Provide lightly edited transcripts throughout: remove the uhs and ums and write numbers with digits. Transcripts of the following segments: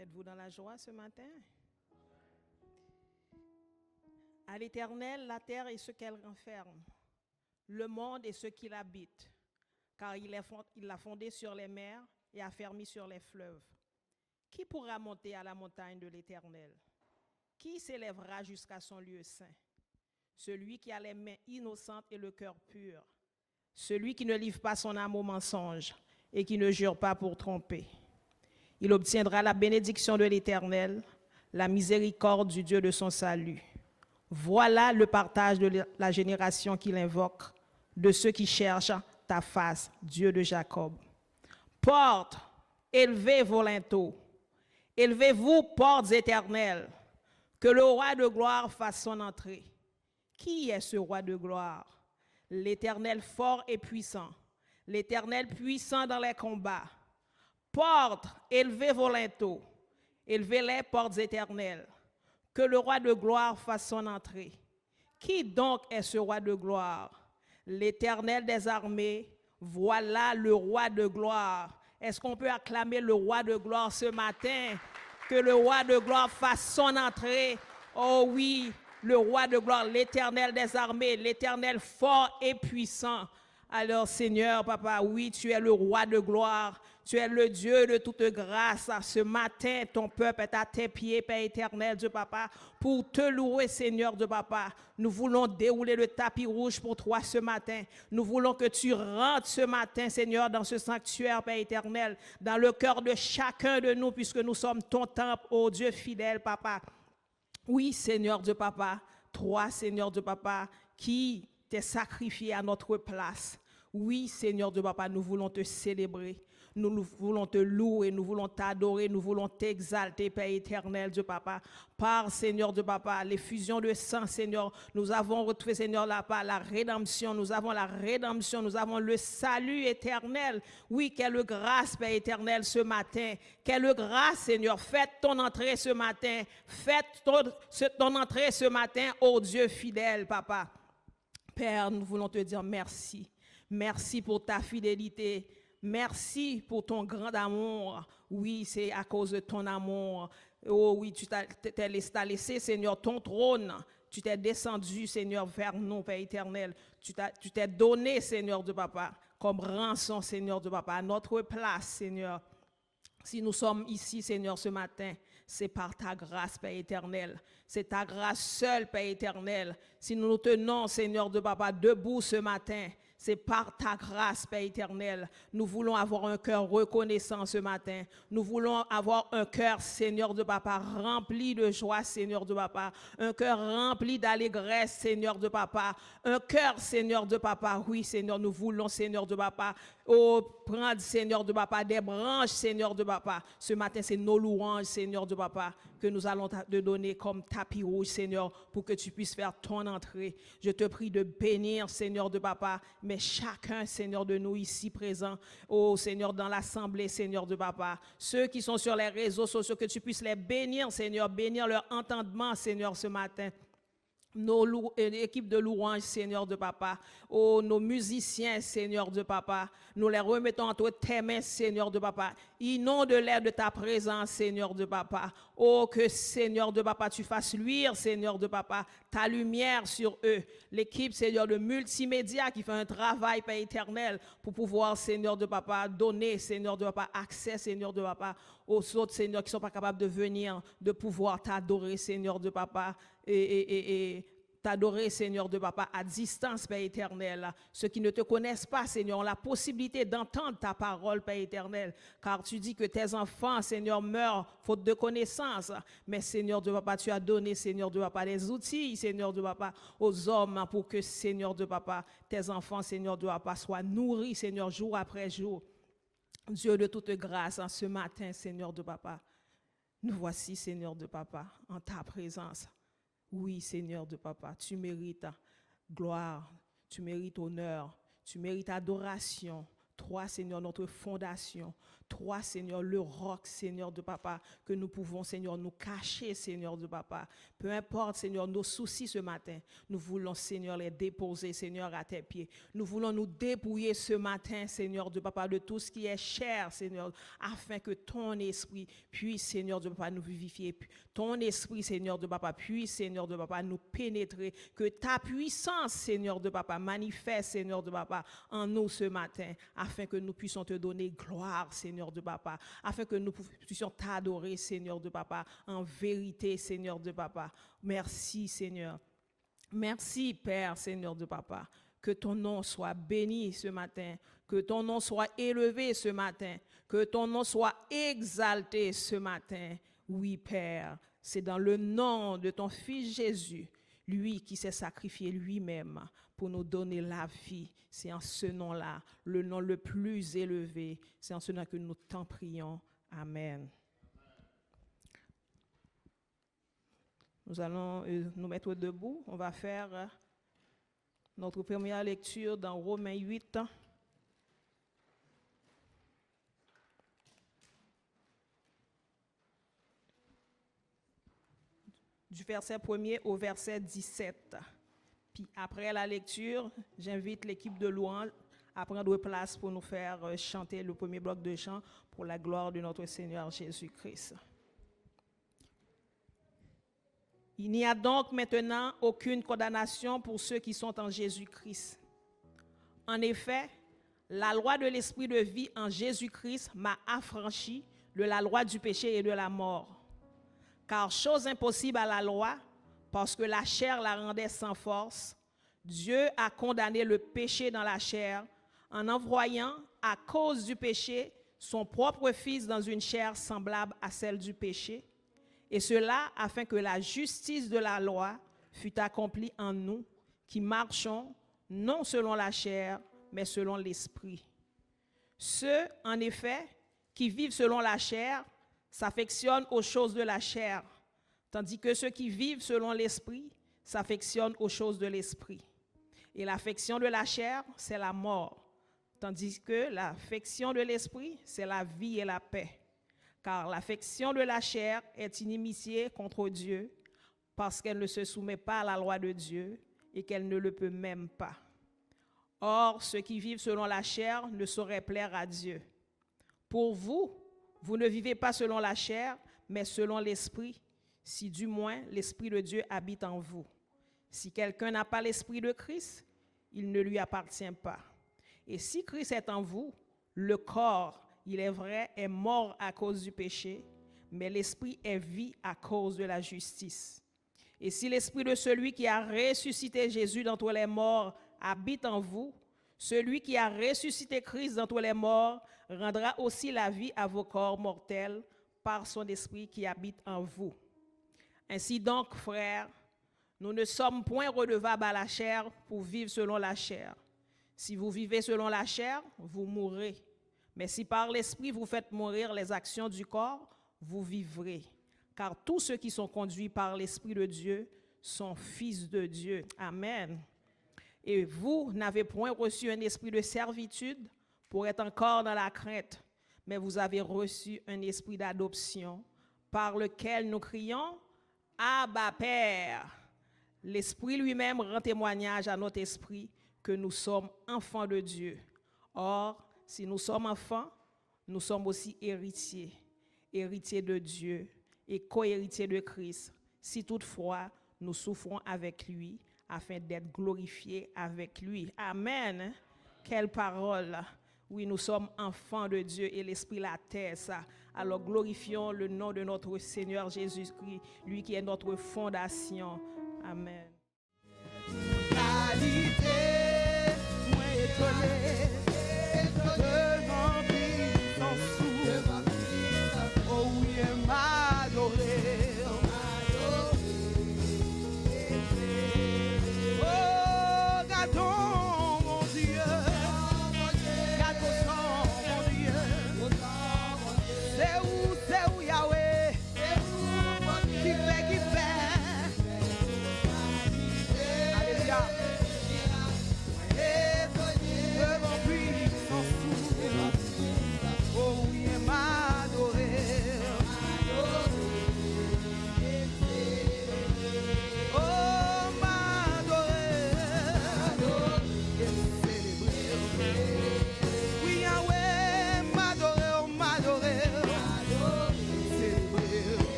Êtes-vous dans la joie ce matin? À l'Éternel, la terre et ce qu'elle renferme, le monde et ce qu'il habite, car il l'a fondé sur les mers et affermi sur les fleuves. Qui pourra monter à la montagne de l'Éternel? Qui s'élèvera jusqu'à son lieu saint? Celui qui a les mains innocentes et le cœur pur, celui qui ne livre pas son âme au mensonge et qui ne jure pas pour tromper. Il obtiendra la bénédiction de l'Éternel, la miséricorde du Dieu de son salut. Voilà le partage de la génération qu'il invoque, de ceux qui cherchent ta face, Dieu de Jacob. Portes, élevez vos linteaux, élevez-vous, portes éternelles, que le roi de gloire fasse son entrée. Qui est ce roi de gloire? L'Éternel fort et puissant, l'Éternel puissant dans les combats. Portes, élevez vos linteaux, élevez-les, portes éternelles, que le roi de gloire fasse son entrée. Qui donc est ce roi de gloire? L'Éternel des armées, voilà le roi de gloire. Est-ce qu'on peut acclamer le roi de gloire ce matin? Que le roi de gloire fasse son entrée. Oh oui, le roi de gloire, l'Éternel des armées, l'Éternel fort et puissant. Alors Seigneur, Papa, oui, tu es le roi de gloire. Tu es le Dieu de toute grâce. Ce matin, ton peuple est à tes pieds, Père éternel, Dieu Papa, pour te louer, Seigneur, Dieu Papa. Nous voulons dérouler le tapis rouge pour toi ce matin. Nous voulons que tu rentres ce matin, Seigneur, dans ce sanctuaire, Père éternel, dans le cœur de chacun de nous, puisque nous sommes ton temple, ô Dieu fidèle, Papa. Oui, Seigneur Dieu Papa, toi, Seigneur Dieu Papa, qui t'es sacrifié à notre place. Oui, Seigneur Dieu Papa, nous voulons te célébrer. Nous voulons te louer, nous voulons t'adorer, nous voulons t'exalter, Père éternel, Dieu Papa. Par, Seigneur Dieu Papa, l'effusion de sang, Seigneur, nous avons retrouvé, Seigneur, la rédemption, nous avons la rédemption, nous avons le salut éternel. Oui, quelle grâce, Père éternel, ce matin. Quelle grâce, Seigneur. Faites ton entrée ce matin. Faites ton entrée ce matin, ô Dieu fidèle, Papa. Père, nous voulons te dire merci. Merci pour ta fidélité. Merci pour ton grand amour. Oui, c'est à cause de ton amour. Oh oui, tu t'as laissé, Seigneur, ton trône. Tu t'es descendu, Seigneur, vers nous, Père éternel. Tu t'es donné, Seigneur de Papa, comme rançon, Seigneur de Papa, à notre place, Seigneur. Si nous sommes ici, Seigneur, ce matin, c'est par ta grâce, Père éternel. C'est ta grâce seule, Père éternel. Si nous nous tenons, Seigneur de Papa, debout ce matin, c'est par ta grâce, Père éternel. Nous voulons avoir un cœur reconnaissant ce matin. Nous voulons avoir un cœur, Seigneur de Papa, rempli de joie, Seigneur de Papa. Un cœur rempli d'allégresse, Seigneur de Papa. Un cœur, Seigneur de Papa. Oui, Seigneur, nous voulons, Seigneur de Papa, prendre, Seigneur de Papa, des branches, Seigneur de Papa. Ce matin, c'est nos louanges, Seigneur de Papa, que nous allons te donner comme tapis rouge, Seigneur, pour que tu puisses faire ton entrée. Je te prie de bénir, Seigneur de Papa, mais chacun, Seigneur, de nous ici présents, oh Seigneur, dans l'assemblée, Seigneur de Papa, ceux qui sont sur les réseaux sociaux, que tu puisses les bénir, Seigneur, bénir leur entendement, Seigneur, ce matin. Nos équipes de louanges, Seigneur de Papa, oh, nos musiciens, Seigneur de Papa, nous les remettons entre tes mains, Seigneur de Papa. Inonde-les de ta présence, Seigneur de Papa. Oh, que Seigneur de Papa, tu fasses luire, Seigneur de Papa, ta lumière sur eux. L'équipe, Seigneur, de multimédia qui fait un travail, Père éternel, pour pouvoir, Seigneur de Papa, donner, Seigneur de Papa, accès, Seigneur de Papa, aux autres, Seigneur, qui ne sont pas capables de venir, de pouvoir t'adorer, Seigneur de Papa, et t'adorer, Seigneur de Papa, à distance, Père éternel. Ceux qui ne te connaissent pas, Seigneur, ont la possibilité d'entendre ta parole, Père éternel, car tu dis que tes enfants, Seigneur, meurent faute de connaissance. Mais, Seigneur de Papa, tu as donné, Seigneur de Papa, des outils, Seigneur de Papa, aux hommes pour que, Seigneur de Papa, tes enfants, Seigneur de Papa, soient nourris, Seigneur, jour après jour. Dieu de toute grâce, en ce matin, Seigneur de Papa, nous voici, Seigneur de Papa, en ta présence. Oui, Seigneur de Papa, tu mérites gloire, tu mérites honneur, tu mérites adoration. Toi, Seigneur, notre fondation. Toi, Seigneur, le roc, Seigneur de papa, que nous pouvons, Seigneur, nous cacher, Seigneur de papa. Peu importe, Seigneur, nos soucis ce matin, nous voulons, Seigneur, les déposer, Seigneur, à tes pieds. Nous voulons nous dépouiller ce matin, Seigneur de papa, de tout ce qui est cher, Seigneur, afin que ton esprit puisse, Seigneur de papa, nous vivifier. Ton esprit, Seigneur de papa, puisse, Seigneur de papa, nous pénétrer. Que ta puissance, Seigneur de papa, manifeste, Seigneur de papa, en nous ce matin, afin que nous puissions te donner gloire, Seigneur de papa, afin que nous puissions t'adorer, Seigneur de papa, en vérité, Seigneur de papa. Merci, Seigneur. Merci, Père, Seigneur de papa. Que ton nom soit béni ce matin, que ton nom soit élevé ce matin, que ton nom soit exalté ce matin. Oui, Père, c'est dans le nom de ton Fils Jésus, lui qui s'est sacrifié lui-même pour nous donner la vie. C'est en ce nom-là, le nom le plus élevé. C'est en ce nom que nous t'en prions. Amen. Nous allons nous mettre debout. On va faire notre première lecture dans Romains 8. Du verset 1er au verset 17. Puis après la lecture, j'invite l'équipe de louange à prendre place pour nous faire chanter le premier bloc de chant pour la gloire de notre Seigneur Jésus-Christ. Il n'y a donc maintenant aucune condamnation pour ceux qui sont en Jésus-Christ. En effet, la loi de l'esprit de vie en Jésus-Christ m'a affranchi de la loi du péché et de la mort. Car chose impossible à la loi, parce que la chair la rendait sans force, Dieu a condamné le péché dans la chair en envoyant, à cause du péché, son propre Fils dans une chair semblable à celle du péché, et cela afin que la justice de la loi fût accomplie en nous, qui marchons non selon la chair, mais selon l'esprit. Ceux, en effet, qui vivent selon la chair, s'affectionnent aux choses de la chair, tandis que ceux qui vivent selon l'esprit s'affectionnent aux choses de l'esprit. Et l'affection de la chair, c'est la mort, tandis que l'affection de l'esprit, c'est la vie et la paix. Car l'affection de la chair est inimitié contre Dieu, parce qu'elle ne se soumet pas à la loi de Dieu et qu'elle ne le peut même pas. Or, ceux qui vivent selon la chair ne sauraient plaire à Dieu. Pour vous, vous ne vivez pas selon la chair, mais selon l'esprit, si du moins l'esprit de Dieu habite en vous. Si quelqu'un n'a pas l'esprit de Christ, il ne lui appartient pas. Et si Christ est en vous, le corps, il est vrai, est mort à cause du péché, mais l'esprit est vie à cause de la justice. Et si l'esprit de celui qui a ressuscité Jésus d'entre les morts habite en vous, celui qui a ressuscité Christ d'entre les morts rendra aussi la vie à vos corps mortels par son esprit qui habite en vous. Ainsi donc, frères, nous ne sommes point redevables à la chair pour vivre selon la chair. Si vous vivez selon la chair, vous mourrez. Mais si par l'esprit vous faites mourir les actions du corps, vous vivrez. Car tous ceux qui sont conduits par l'esprit de Dieu sont fils de Dieu. Amen. Et vous n'avez point reçu un esprit de servitude pour être encore dans la crainte, mais vous avez reçu un esprit d'adoption par lequel nous crions « Abba, Père ». L'Esprit lui-même rend témoignage à notre esprit que nous sommes enfants de Dieu. Or, si nous sommes enfants, nous sommes aussi héritiers, héritiers de Dieu et co-héritiers de Christ, si toutefois nous souffrons avec lui, afin d'être glorifiés avec lui. Amen. Quelle parole. Oui, nous sommes enfants de Dieu et l'Esprit l'atteste ça. Alors glorifions le nom de notre Seigneur Jésus-Christ, lui qui est notre fondation. Amen.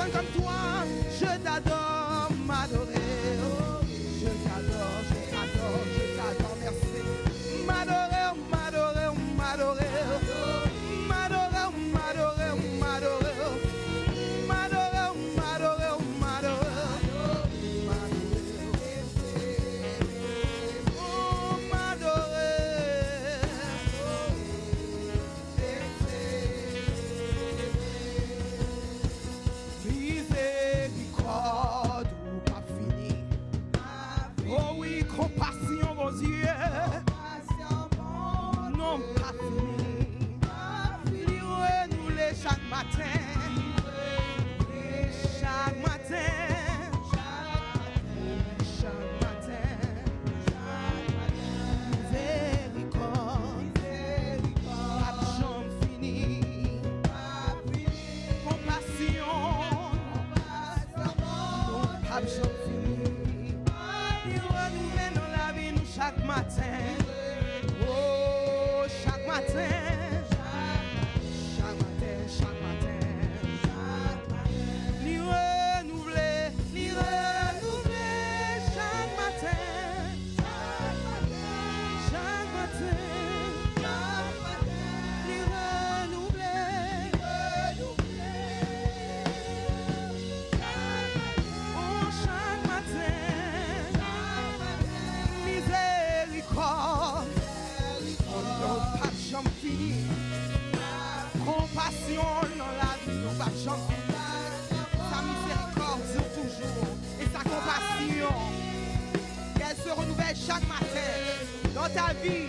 personne comme toi. Je t'adore, m'adorer. Je t'adore, je t'adore, je t'adore. Merci. M'adorer, m'adorer, m'adorer. M'adorer, m'adorer, m'adorer. M'adorer, m'adorer, m'adorer. Oh, m'adorer. Miséricorde ou pas fini. Oh oui, compassion, mon Dieu. Non, pas fini. Il renouvelle chaque matin. Chaque matin. Chaque matin. Miséricorde. Pas jamais fini. Compassion. Pas jamais fini. Il renouvelle dans la vie nous chaque matin. Oh, chaque matin. Chaque matin, chaque matin. Il renouvelle chaque matin. Chaque matin. Il renouvelle. Oh, chaque matin. Miséricorde. Oh non, pas jamais fini. Compassion dans la vie, non pas jamais fini. Sa miséricorde dure toujours. Et sa compassion, qu'elle se renouvelle chaque matin. Dans ta vie,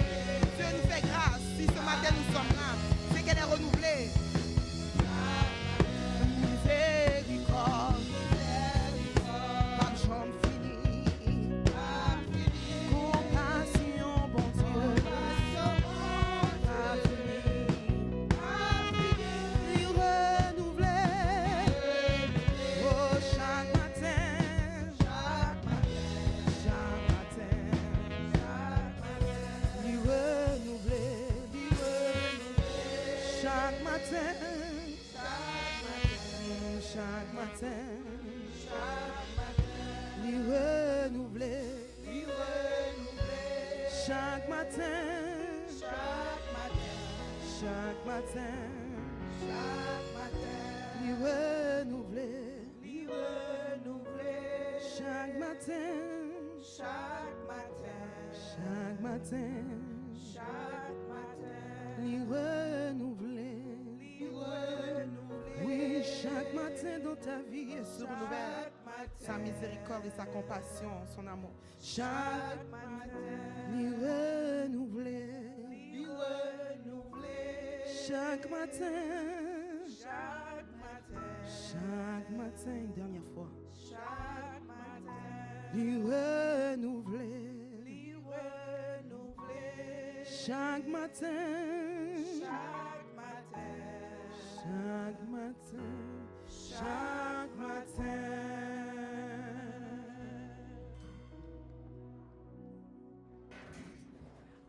Dieu nous fait grâce. Si ce matin nous sommes là, c'est qu'elle est renouvelée. Miséricorde. Pas jamais fini. Compassion, bon Dieu. Pas fini. Il renouvelle. Oh, chaque matin. Chaque matin. Il renouvelle. Chaque matin. Chaque matin. Il renouvelle. Chaque matin. Chaque matin. Il renouvelle. Chaque matin. Chaque matin. Il renouvelle. Oui, chaque matin dans ta vie est se renouvelle. Sa miséricorde et sa compassion, son amour. Chaque matin. Il renouvelle. Chaque matin. Chaque matin, une dernière fois. Il renouvelle. Chaque matin. Chaque matin. Chaque matin.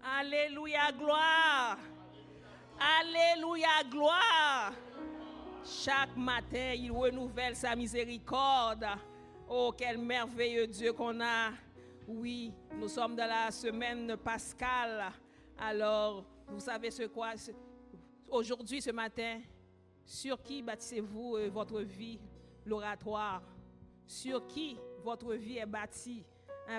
Alléluia, gloire. Alléluia, gloire. Chaque matin, il renouvelle sa miséricorde. Oh, quel merveilleux Dieu qu'on a. Oui, nous sommes dans la semaine pascale. Alors, vous savez ce quoi? Aujourd'hui, ce matin, sur qui bâtissez-vous votre vie, l'oratoire? Sur qui votre vie est bâtie?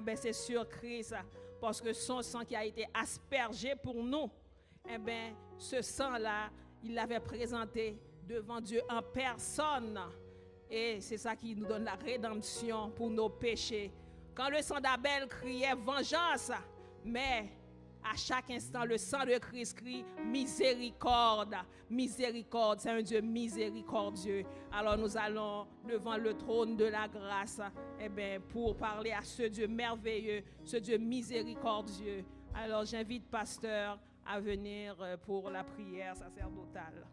Ben, c'est sur Christ. Parce que son sang qui a été aspergé pour nous, ben, ce sang-là, il l'avait présenté devant Dieu en personne. Et c'est ça qui nous donne la rédemption pour nos péchés. Quand le sang d'Abel criait vengeance, mais à chaque instant, le sang de Christ crie miséricorde. Miséricorde, c'est un Dieu miséricordieux. Alors nous allons devant le trône de la grâce pour parler à ce Dieu merveilleux, ce Dieu miséricordieux. Alors j'invite pasteur à venir pour la prière sacerdotale.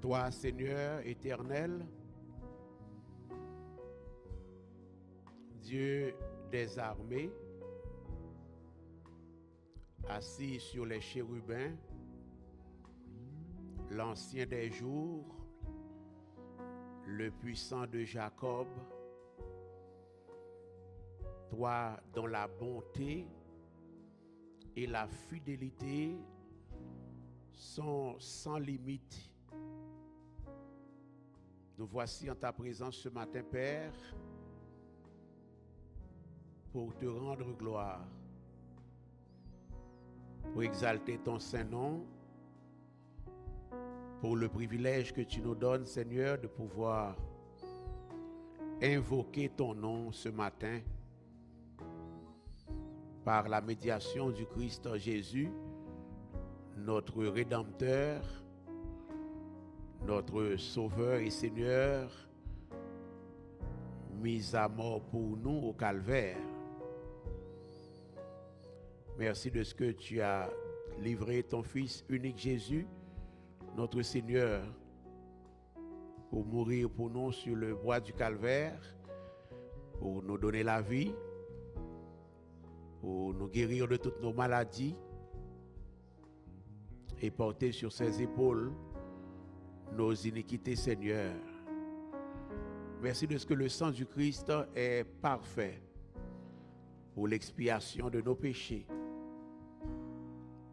Toi, Seigneur éternel, Dieu des armées, assis sur les chérubins, l'ancien des jours, le puissant de Jacob, toi dont la bonté et la fidélité sont sans limite. Nous voici en ta présence ce matin, Père, pour te rendre gloire, pour exalter ton Saint-Nom, pour le privilège que tu nous donnes, Seigneur, de pouvoir invoquer ton nom ce matin par la médiation du Christ Jésus, notre Rédempteur, notre Sauveur et Seigneur, mis à mort pour nous au calvaire. Merci de ce que tu as livré ton Fils unique Jésus, notre Seigneur, pour mourir pour nous sur le bois du calvaire, pour nous donner la vie, pour nous guérir de toutes nos maladies et porter sur ses épaules nos iniquités, Seigneur. Merci de ce que le sang du Christ est parfait pour l'expiation de nos péchés.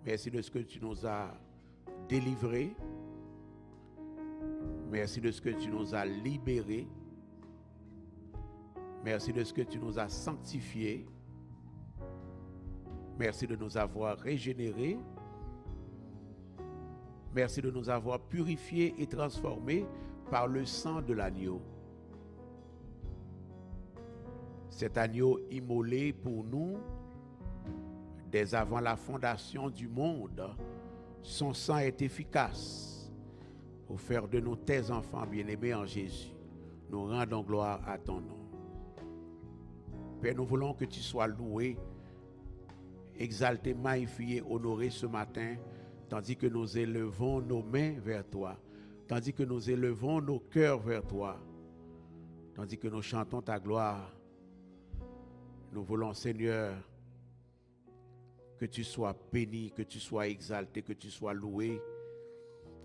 Merci de ce que tu nous as délivrés. Merci de ce que tu nous as libérés. Merci de ce que tu nous as sanctifiés. Merci de nous avoir régénérés. Merci de nous avoir purifiés et transformés par le sang de l'agneau. Cet agneau immolé pour nous dès avant la fondation du monde, son sang est efficace pour faire de nous tes enfants bien-aimés en Jésus. Nous rendons gloire à ton nom. Père, nous voulons que tu sois loué, exalté, magnifié, honoré ce matin, tandis que nous élevons nos mains vers toi, tandis que nous élevons nos cœurs vers toi, tandis que nous chantons ta gloire. Nous voulons, Seigneur, que tu sois béni, que tu sois exalté, que tu sois loué.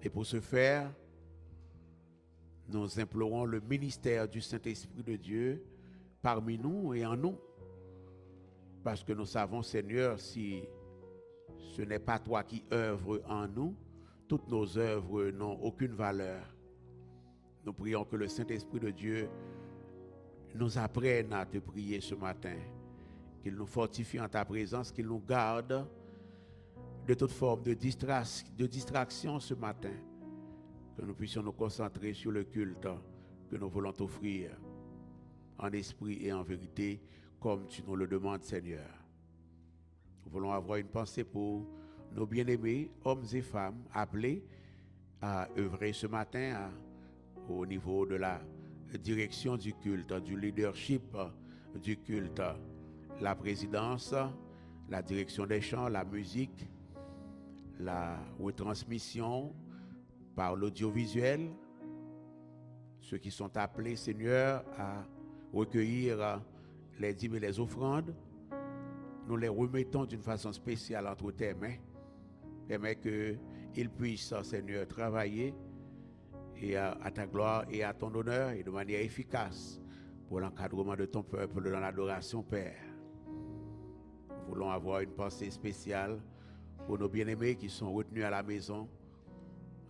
Et pour ce faire, nous implorons le ministère du Saint-Esprit de Dieu parmi nous et en nous. Parce que nous savons, Seigneur, si ce n'est pas toi qui œuvres en nous, toutes nos œuvres n'ont aucune valeur. Nous prions que le Saint-Esprit de Dieu nous apprenne à te prier ce matin, qu'il nous fortifie en ta présence, qu'il nous garde de toute forme de distraction ce matin, que nous puissions nous concentrer sur le culte que nous voulons t'offrir en esprit et en vérité, comme tu nous le demandes, Seigneur. Nous voulons avoir une pensée pour nos bien-aimés, hommes et femmes, appelés à œuvrer ce matin au niveau de la direction du culte, du leadership du culte, la présidence, la direction des chants, la musique, la retransmission par l'audiovisuel, ceux qui sont appelés, Seigneur, à recueillir les dîmes et les offrandes. Nous les remettons d'une façon spéciale entre tes mains. Permets qu'ils puissent, Seigneur, travailler et à ta gloire et à ton honneur et de manière efficace pour l'encadrement de ton peuple dans l'adoration, Père. Nous voulons avoir une pensée spéciale pour nos bien-aimés qui sont retenus à la maison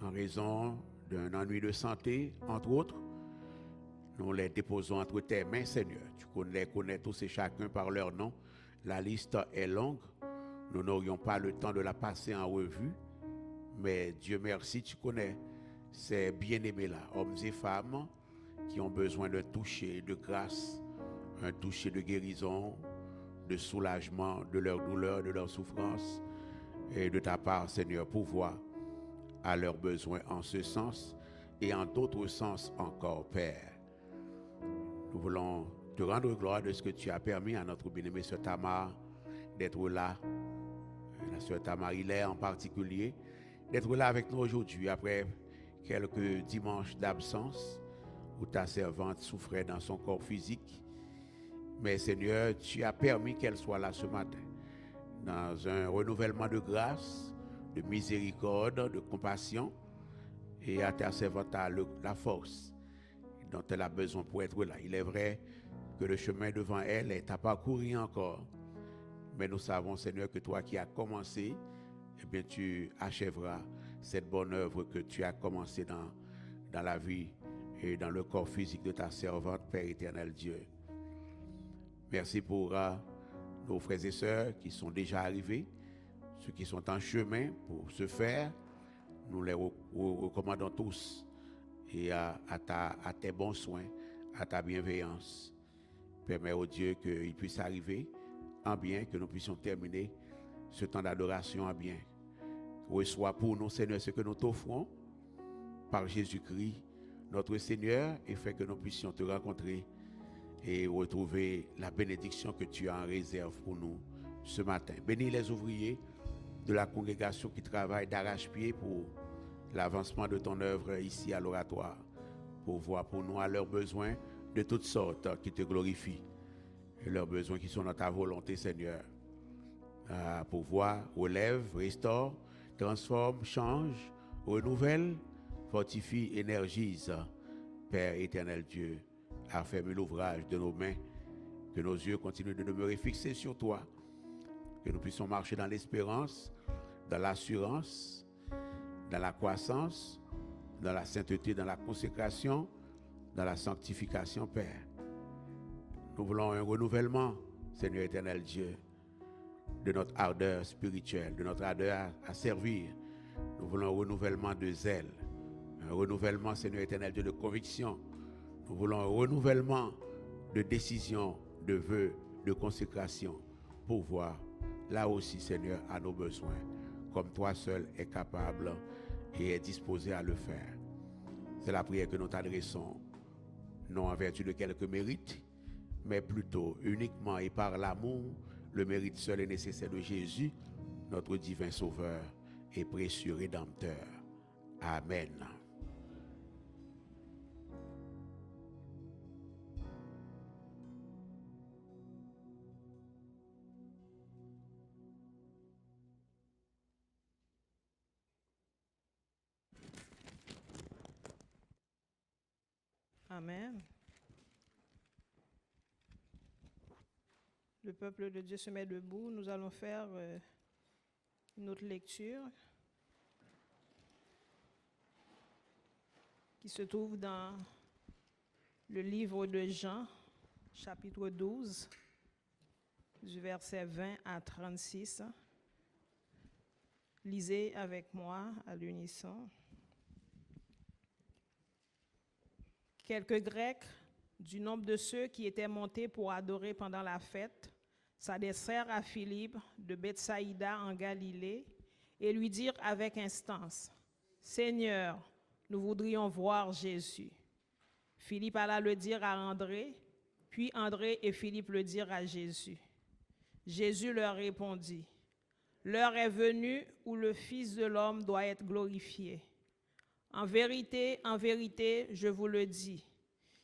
en raison d'un ennui de santé, entre autres. Nous les déposons entre tes mains, Seigneur. Tu les connais tous et chacun par leur nom. La liste est longue. Nous n'aurions pas le temps de la passer en revue. Mais Dieu merci, tu connais ces bien-aimés-là, hommes et femmes, qui ont besoin d'un toucher de grâce, un toucher de guérison, de soulagement de leur douleur, de leur souffrance. Et de ta part, Seigneur, pouvoir à leurs besoins en ce sens et en d'autres sens encore, Père. Nous voulons te rendre gloire de ce que tu as permis à notre bien-aimée Sœur Tamar d'être là, la Sœur Tamar Hilaire en particulier, d'être là avec nous aujourd'hui après quelques dimanches d'absence où ta servante souffrait dans son corps physique. Mais Seigneur, tu as permis qu'elle soit là ce matin, dans un renouvellement de grâce, de miséricorde, de compassion, et à ta servante la force dont elle a besoin pour être là. Il est vrai que le chemin devant elle est à parcourir encore, mais nous savons, Seigneur, que toi qui as commencé, eh bien, tu achèveras cette bonne œuvre que tu as commencée dans la vie et dans le corps physique de ta servante, Père éternel Dieu. Merci pour nos frères et sœurs qui sont déjà arrivés, ceux qui sont en chemin pour se faire. Nous les recommandons tous et à tes bons soins, à ta bienveillance. Permets au Dieu qu'il puisse arriver en bien, que nous puissions terminer ce temps d'adoration en bien. Reçois pour nous, Seigneur, ce que nous t'offrons par Jésus-Christ, notre Seigneur, et fais que nous puissions te rencontrer et retrouver la bénédiction que tu as en réserve pour nous ce matin. Bénis les ouvriers de la congrégation qui travaille d'arrache-pied pour l'avancement de ton œuvre ici à l'oratoire, pour voir pour nous à leurs besoins de toutes sortes qui te glorifient, et leurs besoins qui sont dans ta volonté, Seigneur. Pour voir, relève, restaure, transforme, change, renouvelle, fortifie, énergise, Père éternel Dieu, affermis l'ouvrage de nos mains, que nos yeux continuent de demeurer fixés sur toi, que nous puissions marcher dans l'espérance, dans l'assurance, dans la croissance, dans la sainteté, dans la consécration, dans la sanctification, Père. Nous voulons un renouvellement, Seigneur éternel Dieu, de notre ardeur spirituelle, de notre ardeur à servir. Nous voulons un renouvellement de zèle, un renouvellement, Seigneur éternel Dieu, de conviction. Nous voulons un renouvellement de décision, de vœux, de consécration, pour voir là aussi, Seigneur, à nos besoins, comme toi seul est capable et est disposé à le faire. C'est la prière que nous t'adressons, non en vertu de quelques mérites, mais plutôt uniquement et par l'amour, le mérite seul et nécessaire de Jésus, notre divin Sauveur et précieux Rédempteur. Amen. Amen. Le peuple de Dieu se met debout. Nous allons faire une autre lecture qui se trouve dans le livre de Jean, chapitre 12, du verset 20 à 36. Lisez avec moi à l'unisson. Quelques Grecs, du nombre de ceux qui étaient montés pour adorer pendant la fête, s'adressèrent à Philippe de Bethsaïda en Galilée et lui dirent avec instance, « Seigneur, nous voudrions voir Jésus. » Philippe alla le dire à André, puis André et Philippe le dirent à Jésus. Jésus leur répondit, « L'heure est venue où le Fils de l'homme doit être glorifié. En vérité, je vous le dis,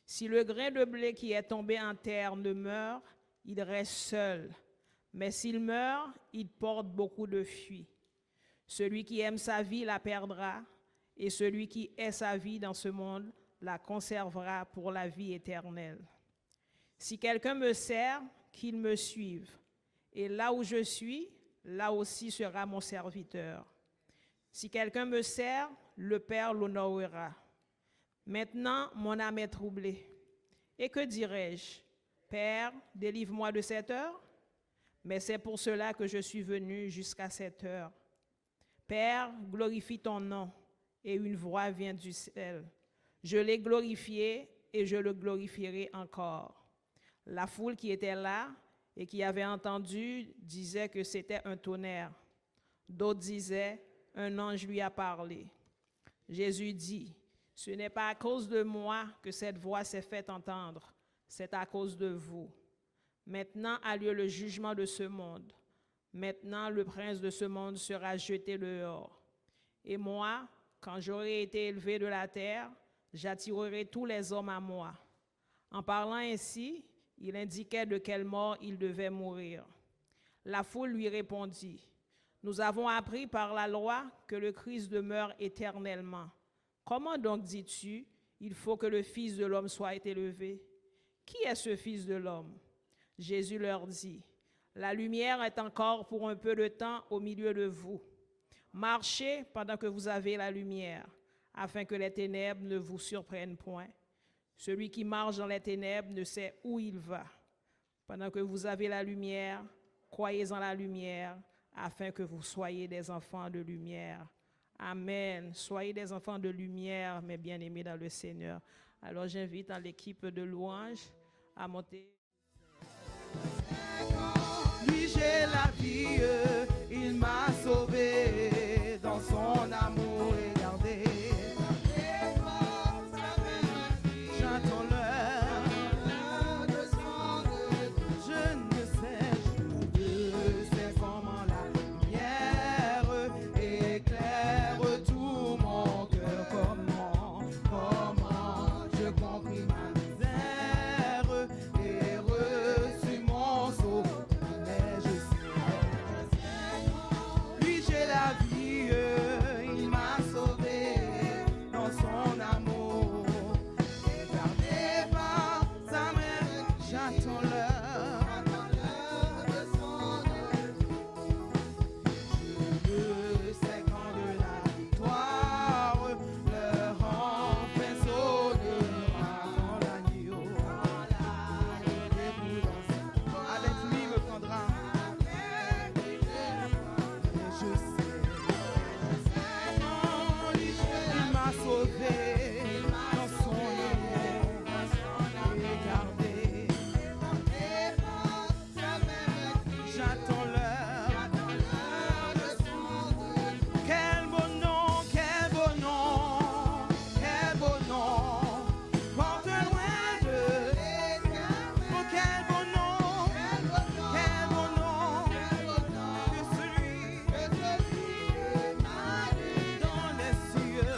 si le grain de blé qui est tombé en terre ne meurt, il reste seul. Mais s'il meurt, il porte beaucoup de fruits. Celui qui aime sa vie la perdra, et celui qui hait sa vie dans ce monde la conservera pour la vie éternelle. Si quelqu'un me sert, qu'il me suive. Et là où je suis, là aussi sera mon serviteur. Si quelqu'un me sert, le Père l'honorera. Maintenant, mon âme est troublée. Et que dirais-je? Père, délivre-moi de cette heure? Mais c'est pour cela que je suis venu jusqu'à cette heure. Père, glorifie ton nom. Et une voix vient du ciel. Je l'ai glorifié et je le glorifierai encore. La foule qui était là et qui avait entendu disait que c'était un tonnerre. D'autres disaient, un ange lui a parlé. Jésus dit, ce n'est pas à cause de moi que cette voix s'est faite entendre, c'est à cause de vous. Maintenant a lieu le jugement de ce monde. Maintenant le prince de ce monde sera jeté dehors. Et moi, Quand j'aurai été élevé de la terre, j'attirerai tous les hommes à moi. En parlant ainsi, il indiquait de quelle mort il devait mourir. La foule lui répondit, « Nous avons appris par la loi que le Christ demeure éternellement. Comment donc dis-tu, il faut que le Fils de l'homme soit élevé? Qui est ce Fils de l'homme? » Jésus leur dit, « La lumière est encore pour un peu de temps au milieu de vous. Marchez pendant que vous avez la lumière, afin que les ténèbres ne vous surprennent point. Celui qui marche dans les ténèbres ne sait où il va. Pendant que vous avez la lumière, croyez en la lumière, afin que vous soyez des enfants de lumière. » Amen. Soyez des enfants de lumière, mes bien-aimés dans le Seigneur. Alors j'invite l'équipe de louange à monter. Lui j'ai la vie, il m'a sauvé dans son amour et gardé. J'entends l'heure de son retour. Je ne sais comment la lumière éclaire tout mon cœur. Comment je compris ma misère et reçu mon sauveur. Mais je sais, lui j'ai la vie, il m'a sauvé dans son amour. Et gardé par sa main, j'attends l'heure de son retour. Je sais quand de la victoire, l'heure enfin sonnera quand l'agneau avec lui me prendra. Et je sais, il m'a sauvé dans son amour et gardé. J'attends l'heure de son retour. Quel beau nom, quel beau nom, quel beau nom, porte loin de l'éternel. Oh, quel beau nom, quel beau nom, que celui dans les cieux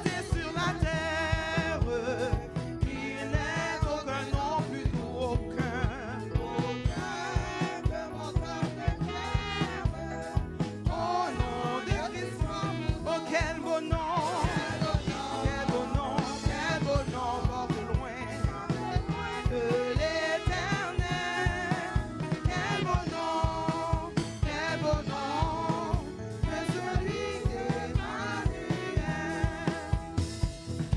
et sur la terre. Il n'est aucun nom plus doux, aucun que mon cœur préfère. Au nom de Christ, oh quel beau nom, quel beau nom, quel beau nom, porte loin de l'éternel. Quel beau nom, que celui d'Emmanuel.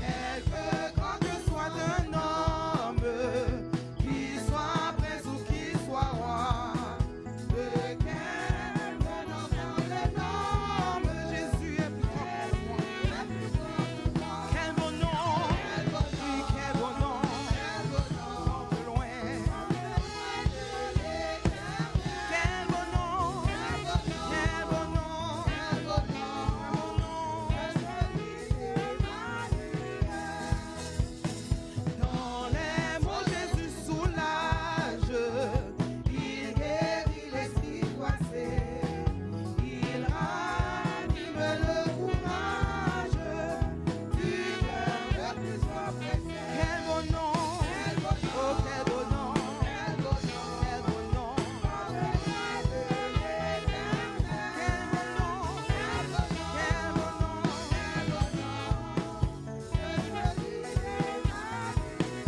Quelque grand que soit un homme, qu'il soit prince ou qu'il soit roi, de quel nom sont les noms, Jésus est plus grand que moi. Quel beau nom, oui, quel beau nom, porte loin. Quel beau nom, quel beau nom, dans les mots Jésus soulage, il guérit l'esprit coincé, il ranime le courage du cœur le plus oppressé. Quel beau nom, oh quel beau nom, quel beau nom, quel beau nom, quel beau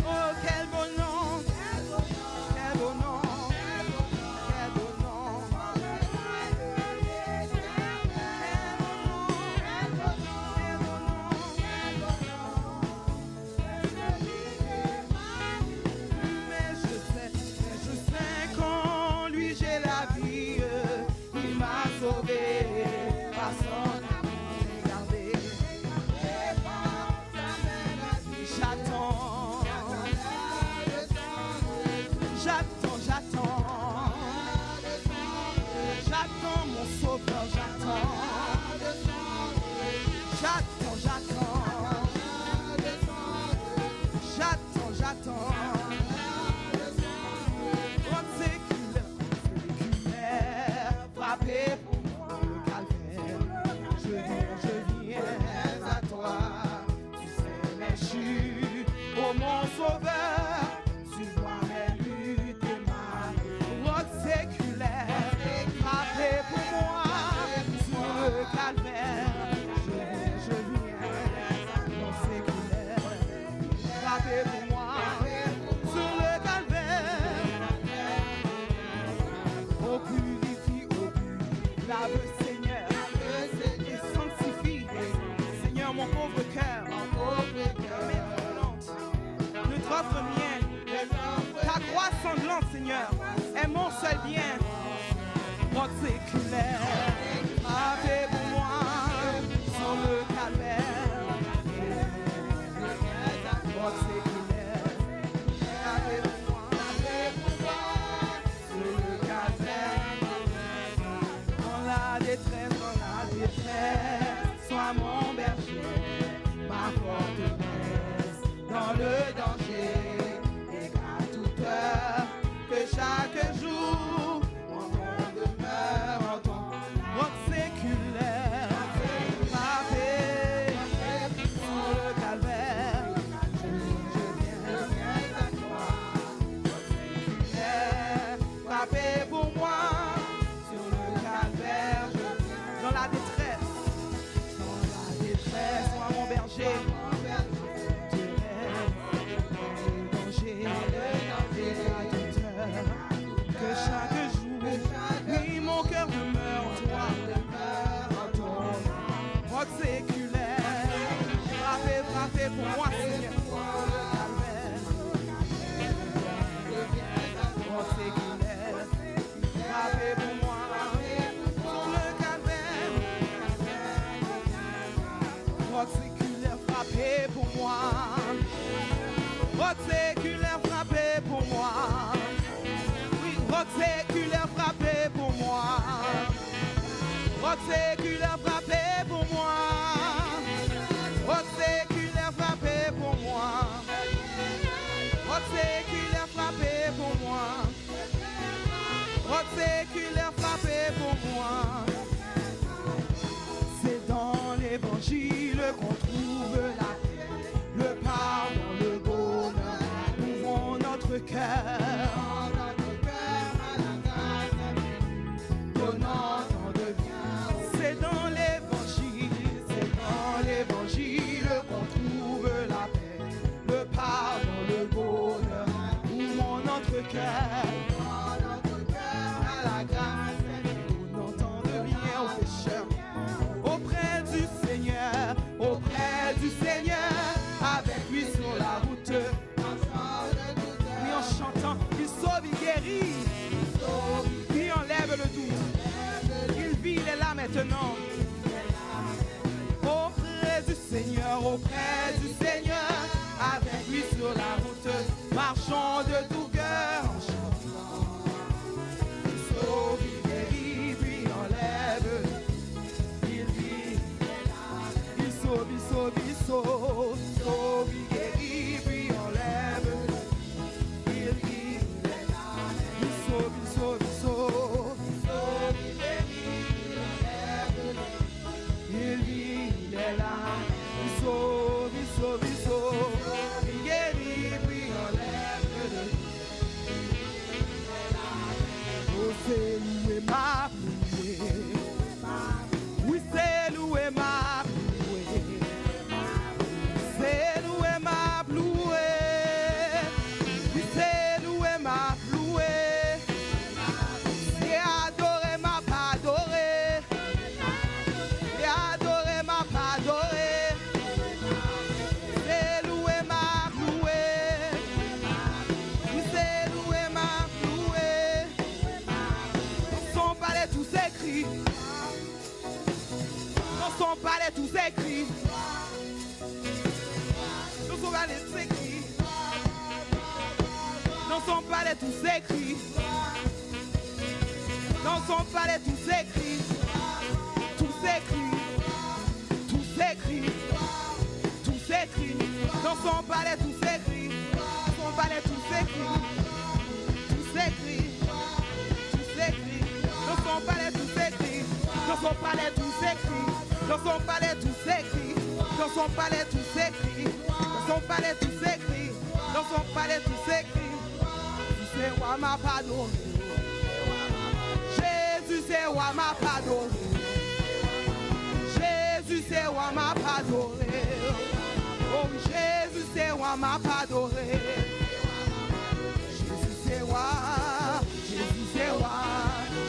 oh quel beau nom, quel beau nom, quel beau nom, mais je sais qu'en lui j'ai la vie, il m'a sauvé par son amour et gardé. J'attends, j'attends, j'attends, j'attends mon sauveur, j'attends, j'attends, j'attends, j'attends. On sait qu'il est frappé pour moi le calvaire. Je vais seul bien. Roc séculaire, frappé pour moi sur le calvaire. Roc séculaire, frappé pour moi sur le calvaire. Dans la détresse, sois mon berger, ma forteresse. Dans le danger, égale toute heure, que chaque jour, mon demeure en ton roc séculaire. Frappé sur le calvaire, je viens à toi. Roc séculaire, frappé pour moi sur le calvaire. Dans la détresse, sois mon berger. Que chaque jour, oui, mon cœur demeure en toi, roc séculaire, frappé pour moi, Seigneur, roc séculaire, frappé pour moi, sur le calvaire, roc séculaire, frappé pour moi, roc séculaire, frappé pour moi. Roc séculaire frappé pour moi. Roc séculaire frappé pour moi. Roc séculaire frappé pour moi. Roc séculaire frappé pour moi. Roc séculaire frappé pour moi. C'est dans l'évangile qu'on trouve la paix, le pardon, le bonheur. Ouvrons notre cœur. C'est dans l'évangile qu'on trouve la paix, le pardon, le bonheur. Ouvrons notre cœur à la grâce, nous n'entendons rien aux pécheurs. Auprès du Seigneur, avec lui sur la route. Oui, en chantant, il sauve, il guérit, il enlève le doute. Il est là maintenant. Auprès du Seigneur, avec lui sur la route, marchons de tout cœur en chantant. Il sauve, il guérit, puis enlève. Il vit, il sauve, sauve, il guérit, puis enlève. Il vit, il sauve, sauve. Il vit, il est là, il sauve, il guérit, puis enlève. Oh, c'est loué, m'a loué. Oui, c'est loué, m'a loué. C'est loué, m'a loué. Oui, c'est loué, m'a loué. C'est adoré, m'a pas adoré. Dans son palais tout s'écrit. Dans son palais tout s'écrit. Dans son palais tout s'écrit. Dans son palais tout s'écrit. Tout s'écrit. Tout s'écrit. Tout s'écrit. Dans son palais tout s'écrit. Dans son palais tout s'écrit. Tout s'écrit. Tout s'écrit. Dans son palais tout s'écrit. Dans son palais tout s'écrit. Dans son palais tout s'écrit. Dans son palais tout s'écrit. Dans son palais tout s'écrit. Dans son palais tout s'écrit. C'est roi m'a pardonné. Jésus c'est roi m'a pardonné. Jésus c'est roi m'a pardonné. Oh Jésus c'est roi m'a pardonné. Jésus c'est roi. Jésus c'est roi.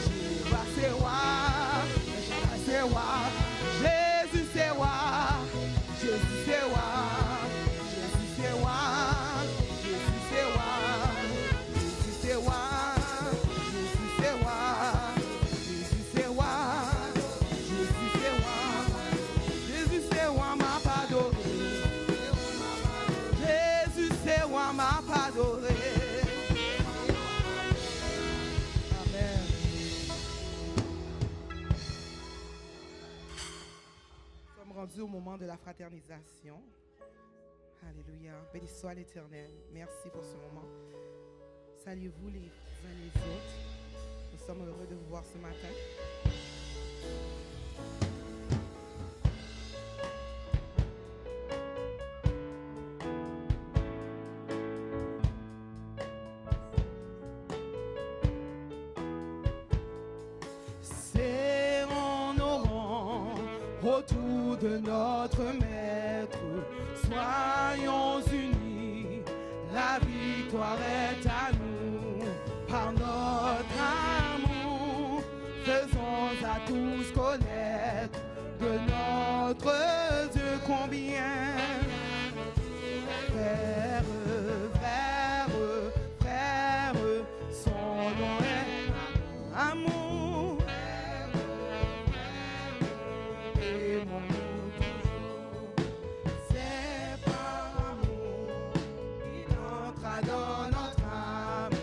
Jéhovah c'est roi. C'est roi. Jésus c'est roi. Jésus c'est roi. Jésus c'est roi. Jésus c'est roi. Jésus c'est roi. Jésus rendu au moment de la fraternisation. Alléluia. Béni soit l'Éternel. Merci pour ce moment. Saluez-vous les uns les autres. Nous sommes heureux de vous voir ce matin. C'est en nos rangs, autour de notre Maître, soyons unis, la victoire est à nous, par notre amour, faisons à tous connaître de notre Dieu combien. Frères, frères, frères, son nom est amour. Aimons-nous toujours. C'est par amour qu'il entra dans notre âme.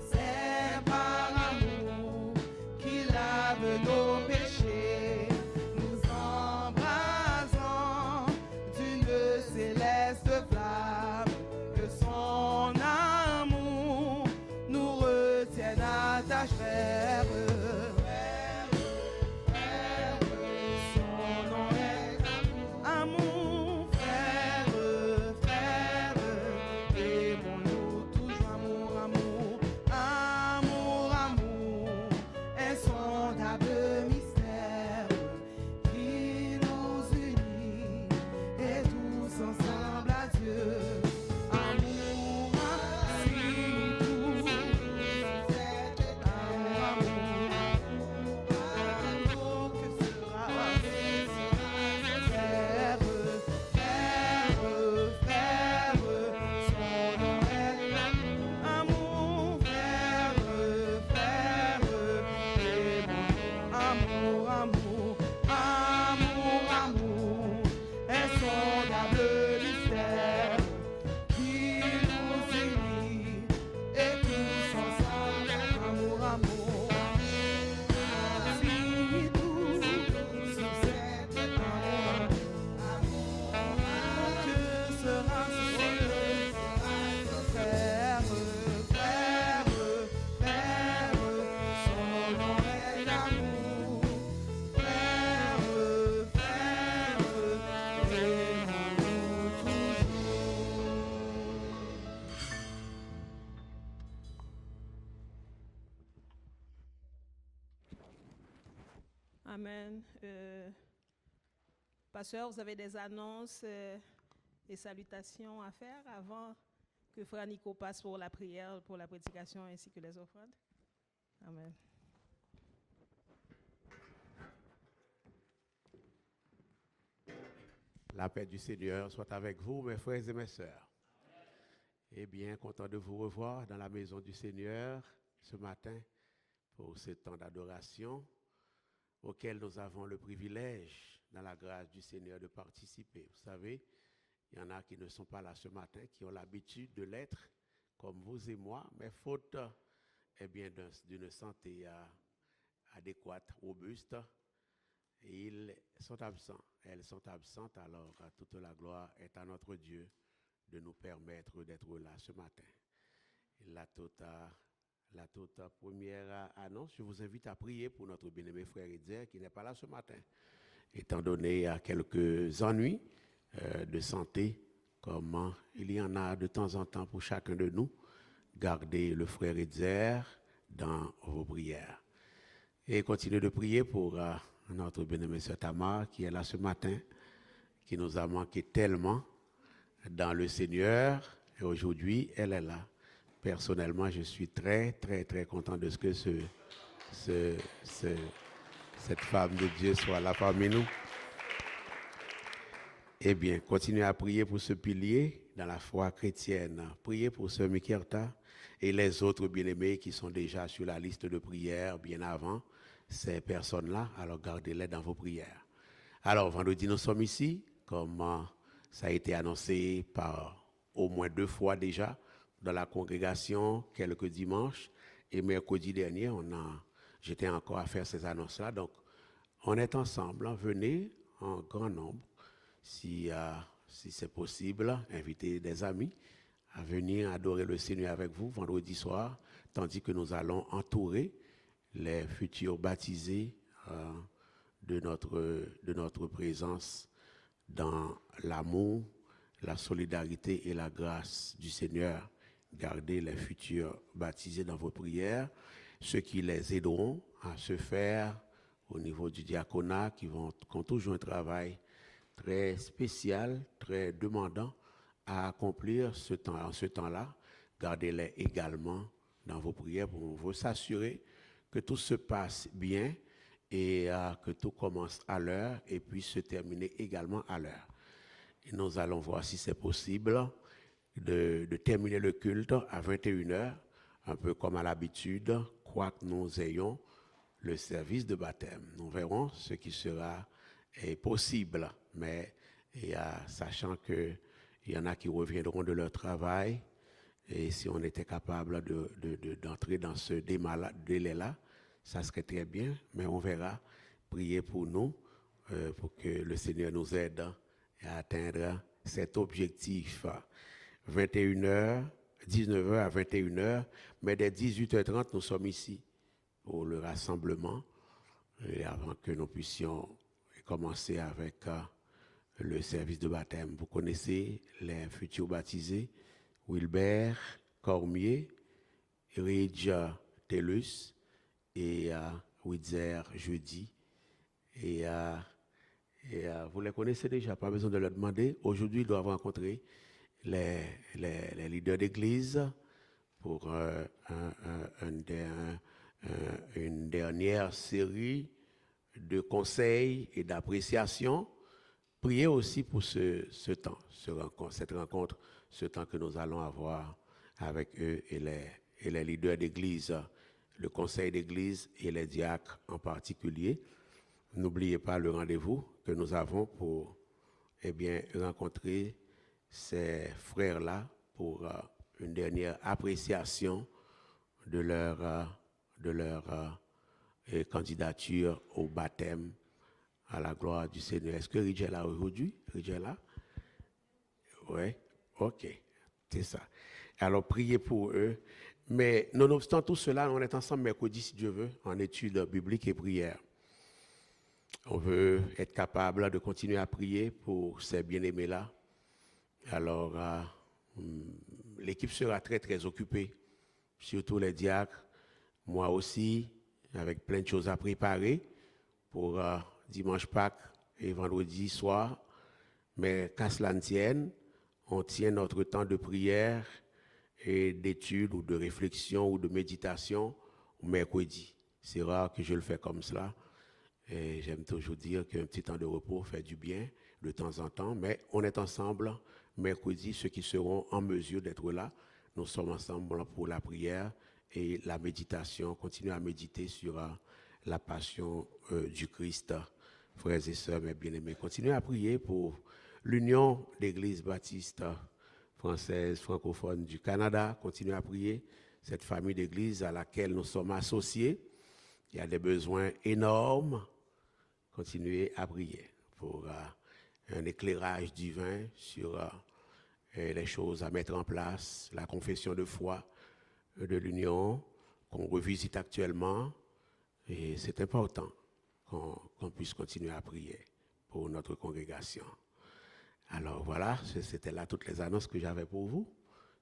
C'est par amour qu'il lave nos péchés. Nous embrasons d'une céleste flamme. Que son amour nous retienne attachés. Son nom est amour, frère, frère. Aimons-nous toujours, amour, amour, amour, amour. Insondable mystère qui nous unit et tous ensemble à Dieu. Amour, ainsi tout. Amour, amour, amour, que sera frère, frère, frère, son nom est amour, frère, frère, amour, amour, amour, amour, insondable mystère qui nous unit et tous ensemble, amour, amour, si tout sur cette amour, que sera ce frère, frère, frère, son nom est amour, frère, frère, aimons-nous toujours. Amen. Pasteur, vous avez des annonces et salutations à faire avant que Frère Nico passe pour la prière, pour la prédication ainsi que les offrandes? Amen. La paix du Seigneur soit avec vous, mes frères et mes sœurs. Eh bien, content de vous revoir dans la maison du Seigneur ce matin pour ce temps d'adoration auquel nous avons le privilège, dans la grâce du Seigneur, de participer. Vous savez, il y en a qui ne sont pas là ce matin, qui ont l'habitude de l'être, comme vous et moi, mais faute bien, d'une santé adéquate, robuste, et ils sont absents. Elles sont absentes, alors toute la gloire est à notre Dieu de nous permettre d'être là ce matin. La toute première annonce, je vous invite à prier pour notre bien-aimé frère Edzer qui n'est pas là ce matin, étant donné quelques ennuis de santé, comme il y en a de temps en temps pour chacun de nous. Gardez le frère Edzer dans vos prières. Et continuez de prier pour notre bien-aimée sœur Tamar qui est là ce matin, qui nous a manqué tellement dans le Seigneur. Et aujourd'hui, elle est là. Personnellement, je suis très, très, très content de ce que cette femme de Dieu soit là parmi nous. Eh bien, continuez à prier pour ce pilier dans la foi chrétienne. Priez pour sœur Mikerta et les autres bien-aimés qui sont déjà sur la liste de prières bien avant ces personnes-là. Alors, gardez-les dans vos prières. Alors, vendredi, nous sommes ici, comme ça a été annoncé par au moins 2 fois déjà dans la congrégation, quelques dimanches. Et mercredi dernier, j'étais encore à faire ces annonces-là. Donc, on est ensemble, venez en grand nombre si c'est possible, invitez des amis à venir adorer le Seigneur avec vous vendredi soir, tandis que nous allons entourer les futurs baptisés de notre présence dans l'amour, la solidarité et la grâce du Seigneur. Gardez les futurs baptisés dans vos prières, ceux qui les aideront à se faire au niveau du diaconat, qui ont toujours un travail très spécial, très demandant à accomplir en ce temps-là. Gardez-les également dans vos prières pour vous s'assurer que tout se passe bien et que tout commence à l'heure et puisse se terminer également à l'heure. Et nous allons voir si c'est possible de terminer le culte à 21h, un peu comme à l'habitude, quoique nous ayons le service de baptême. Nous verrons ce qui sera possible, mais sachant qu'il y en a qui reviendront de leur travail, et si on était capable d'entrer dans ce délai-là, ça serait très bien, mais on verra. Priez pour nous, pour que le Seigneur nous aide à atteindre cet objectif. 21h, 19h à 21h, mais dès 18h30, nous sommes ici pour le rassemblement, et avant que nous puissions commencer avec le service de baptême. Vous connaissez les futurs baptisés, Wilbert Cormier, Ridge Tellus et Witzer Jeudi. Et vous les connaissez déjà, pas besoin de leur demander. Aujourd'hui, ils doivent rencontrer les leaders d'église pour une dernière série de conseils et d'appréciation. Priez aussi pour ce temps, cette rencontre, ce temps que nous allons avoir avec eux et les leaders d'église, le conseil d'église et les diacres en particulier. N'oubliez pas le rendez-vous que nous avons pour rencontrer ces frères-là pour une dernière appréciation de leur candidature au baptême à la gloire du Seigneur. Est-ce que Ridge est là aujourd'hui? Ridge est là? Oui, ok, c'est ça. Alors, priez pour eux. Mais nonobstant tout cela, on est ensemble mercredi, si Dieu veut, en études bibliques et prières. On veut être capable de continuer à prier pour ces bien-aimés-là. Alors, l'équipe sera très, très occupée, surtout les diacres, moi aussi, avec plein de choses à préparer pour dimanche Pâques et vendredi soir. Mais qu'à cela ne tienne, on tient notre temps de prière et d'étude ou de réflexion ou de méditation mercredi. C'est rare que je le fais comme cela. Et j'aime toujours dire qu'un petit temps de repos fait du bien de temps en temps, mais on est ensemble mercredi, ceux qui seront en mesure d'être là. Nous sommes ensemble pour la prière et la méditation. Continuez à méditer sur la passion du Christ. Frères et sœurs, mes bien-aimés, continuez à prier pour l'Union d'Églises baptistes françaises, francophones du Canada. Continuez à prier cette famille d'églises à laquelle nous sommes associés. Il y a des besoins énormes. Continuez à prier pour un éclairage divin sur les choses à mettre en place, la confession de foi de l'Union qu'on revisite actuellement. Et c'est important qu'on puisse continuer à prier pour notre congrégation. Alors voilà, c'était là toutes les annonces que j'avais pour vous.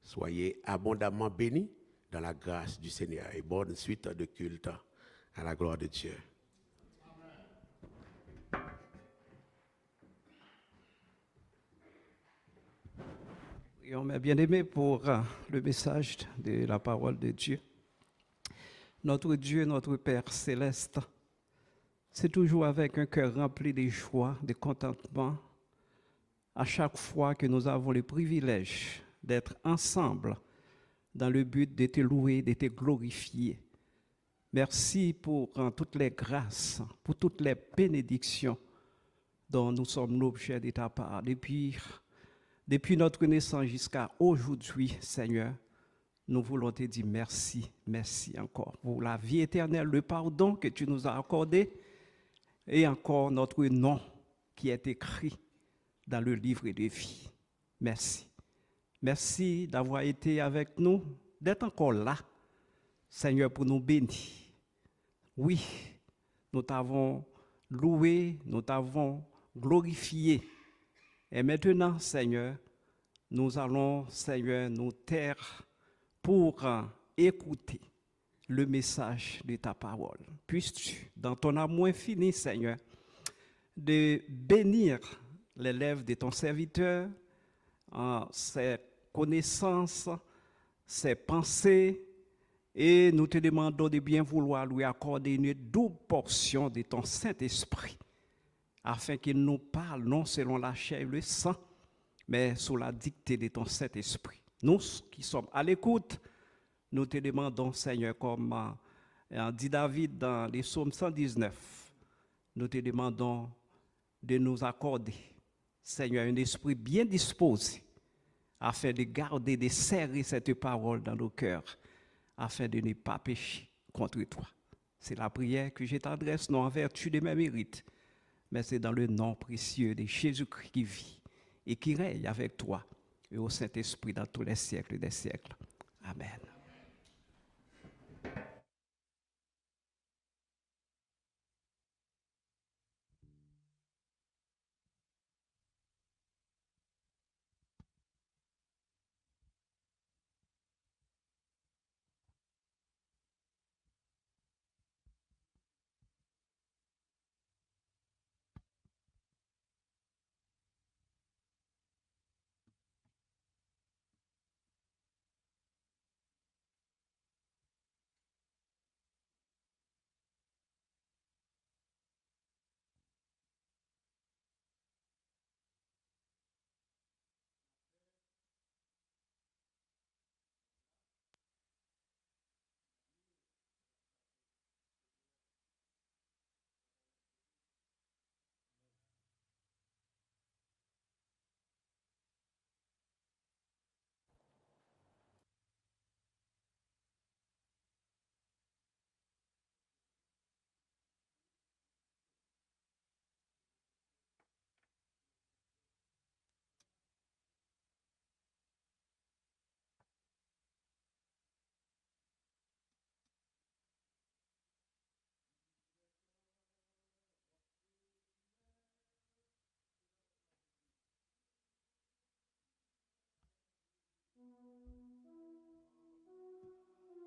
Soyez abondamment bénis dans la grâce du Seigneur et bonne suite de culte à la gloire de Dieu. Prions, mes bien-aimés, pour le message de la parole de Dieu. Notre Dieu, notre Père céleste, c'est toujours avec un cœur rempli de joie, de contentement, à chaque fois que nous avons le privilège d'être ensemble dans le but de te louer, de te glorifier. Merci pour toutes les grâces, pour toutes les bénédictions dont nous sommes l'objet de ta part. Depuis notre naissance jusqu'à aujourd'hui, Seigneur, nous voulons te dire merci, merci encore pour la vie éternelle, le pardon que tu nous as accordé et encore notre nom qui est écrit dans le livre de vie. Merci. Merci d'avoir été avec nous, d'être encore là, Seigneur, pour nous bénir. Oui, nous t'avons loué, nous t'avons glorifié. Et maintenant, Seigneur, nous allons, Seigneur, nous taire pour écouter le message de ta parole. Puisses-tu, dans ton amour infini, Seigneur, de bénir les lèvres de ton serviteur, ses connaissances, ses pensées, et nous te demandons de bien vouloir lui accorder une double portion de ton Saint-Esprit, afin qu'il nous parle non selon la chair et le sang, mais sous la dictée de ton Saint-Esprit. Nous qui sommes à l'écoute, nous te demandons, Seigneur, comme dit David dans les psaumes 119, nous te demandons de nous accorder, Seigneur, un esprit bien disposé, afin de garder, de serrer cette parole dans nos cœurs, afin de ne pas pécher contre toi. C'est la prière que je t'adresse, non en vertu de mes mérites, mais c'est dans le nom précieux de Jésus-Christ qui vit et qui règne avec toi et au Saint-Esprit dans tous les siècles des siècles. Amen.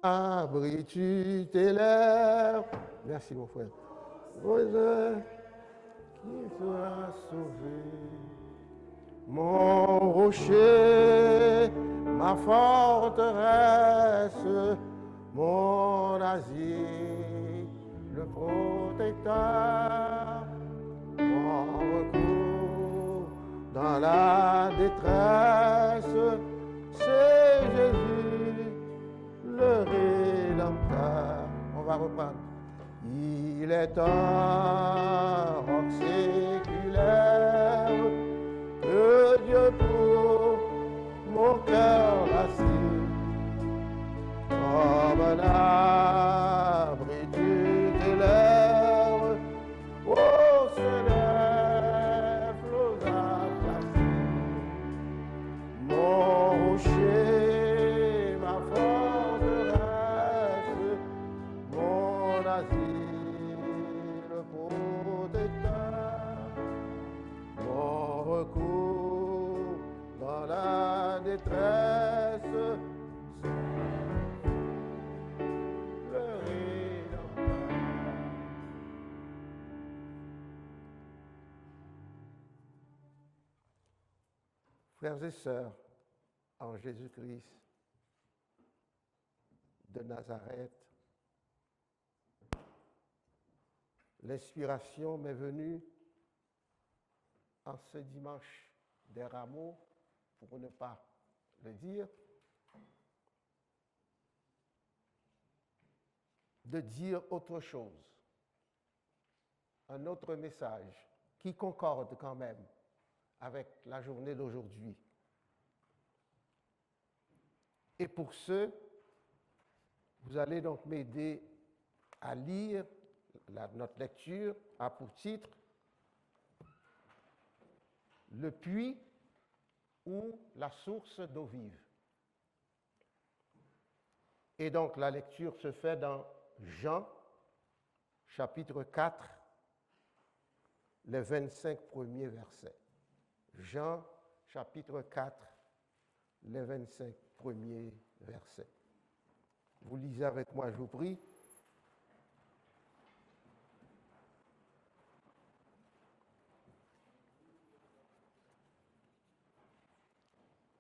Abris-tu tes lèvres? Merci mon frère. Osez qui sera sauvé. Mon rocher, ma forteresse, mon asile, le protecteur, mon recours dans la détresse, c'est Jésus, le Rédempteur. On va reprendre. Il est un roc séculaire que Dieu pour mon cœur l'assure. Comme un abri du ténèbres, oh Seigneur, flots aplatis. Mon rocher, ma forteresse, mon asile, le protecteur, mon recours dans la détresse, le Rédempteur. Frères et sœurs, en Jésus-Christ de Nazareth, l'inspiration m'est venue en ce dimanche des rameaux, pour ne pas le dire, de dire autre chose, un autre message qui concorde quand même avec la journée d'aujourd'hui. Et pour ce, vous allez donc m'aider à lire, notre lecture a pour titre le puits ou la source d'eau vive. Et donc la lecture se fait dans Jean, chapitre 4, les 25 premiers versets. Jean, chapitre 4, les 25 premiers versets. Vous lisez avec moi, je vous prie.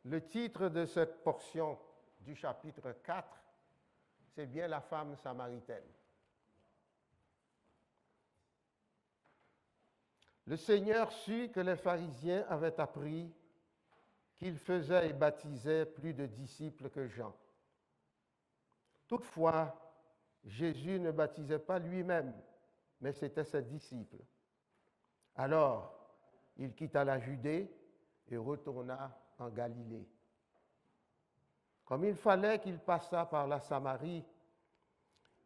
Le titre de cette portion du chapitre 4, c'est bien la femme samaritaine. Le Seigneur sut que les pharisiens avaient appris qu'il faisait et baptisait plus de disciples que Jean. Toutefois, Jésus ne baptisait pas lui-même, mais c'était ses disciples. Alors, il quitta la Judée et retourna en Galilée. Comme il fallait qu'il passât par la Samarie,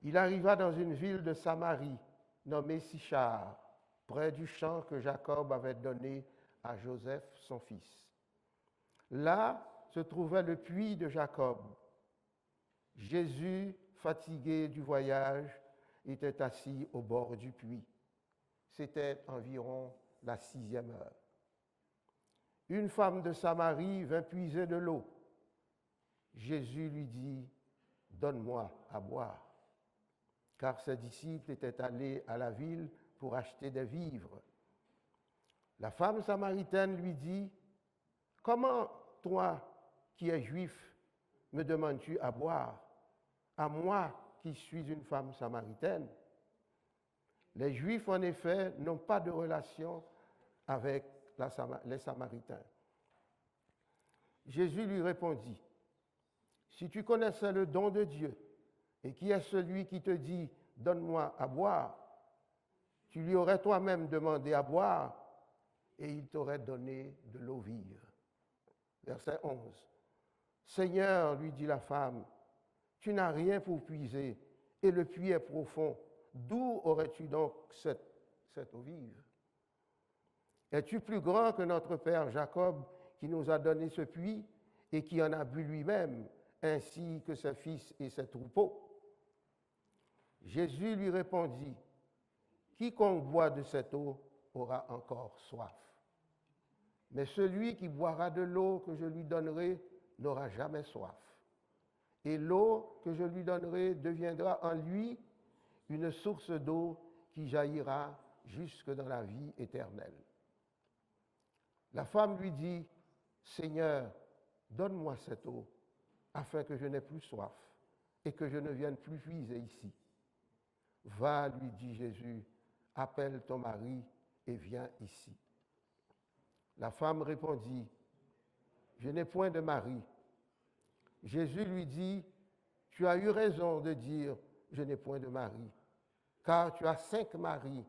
il arriva dans une ville de Samarie, nommée Sichar, près du champ que Jacob avait donné à Joseph, son fils. Là se trouvait le puits de Jacob. Jésus, fatigué du voyage, était assis au bord du puits. C'était environ la 6e heure. Une femme de Samarie vint puiser de l'eau. Jésus lui dit, « Donne-moi à boire. » Car ses disciples étaient allés à la ville pour acheter des vivres. La femme samaritaine lui dit, « Comment, toi, qui es juif, me demandes-tu à boire, à moi qui suis une femme samaritaine? » Les Juifs, en effet, n'ont pas de relation avec les Samaritains. Jésus lui répondit, « Si tu connaissais le don de Dieu, et qui est celui qui te dit, « Donne-moi à boire », tu lui aurais toi-même demandé à boire, et il t'aurait donné de l'eau vive. » Verset 11. « Seigneur, lui dit la femme, tu n'as rien pour puiser, et le puits est profond. D'où aurais-tu donc cette eau vive? Es-tu plus grand que notre père Jacob, qui nous a donné ce puits, et qui en a bu lui-même, ainsi que ses fils et ses troupeaux? » Jésus lui répondit, « Quiconque boit de cette eau aura encore soif. Mais celui qui boira de l'eau que je lui donnerai n'aura jamais soif. Et l'eau que je lui donnerai deviendra en lui une source d'eau qui jaillira jusque dans la vie éternelle. » La femme lui dit, « Seigneur, donne-moi cette eau, afin que je n'aie plus soif et que je ne vienne plus puiser ici. » « Va, lui dit Jésus, appelle ton mari et viens ici. » La femme répondit, « Je n'ai point de mari. » Jésus lui dit, « Tu as eu raison de dire, je n'ai point de mari, car tu as 5 maris,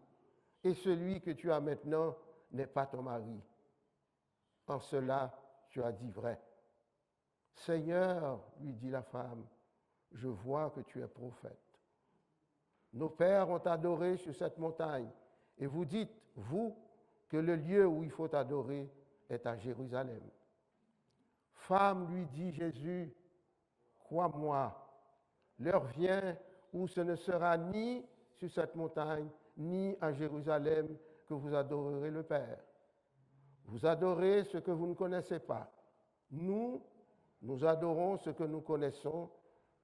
et celui que tu as maintenant n'est pas ton mari. En cela, tu as dit vrai. » « Seigneur, lui dit la femme, je vois que tu es prophète. Nos pères ont adoré sur cette montagne, et vous dites, vous, que le lieu où il faut adorer est à Jérusalem. Femme, lui dit Jésus, crois-moi, l'heure vient où ce ne sera ni sur cette montagne, ni à Jérusalem que vous adorerez le Père. Vous adorez ce que vous ne connaissez pas. Nous adorons ce que nous connaissons,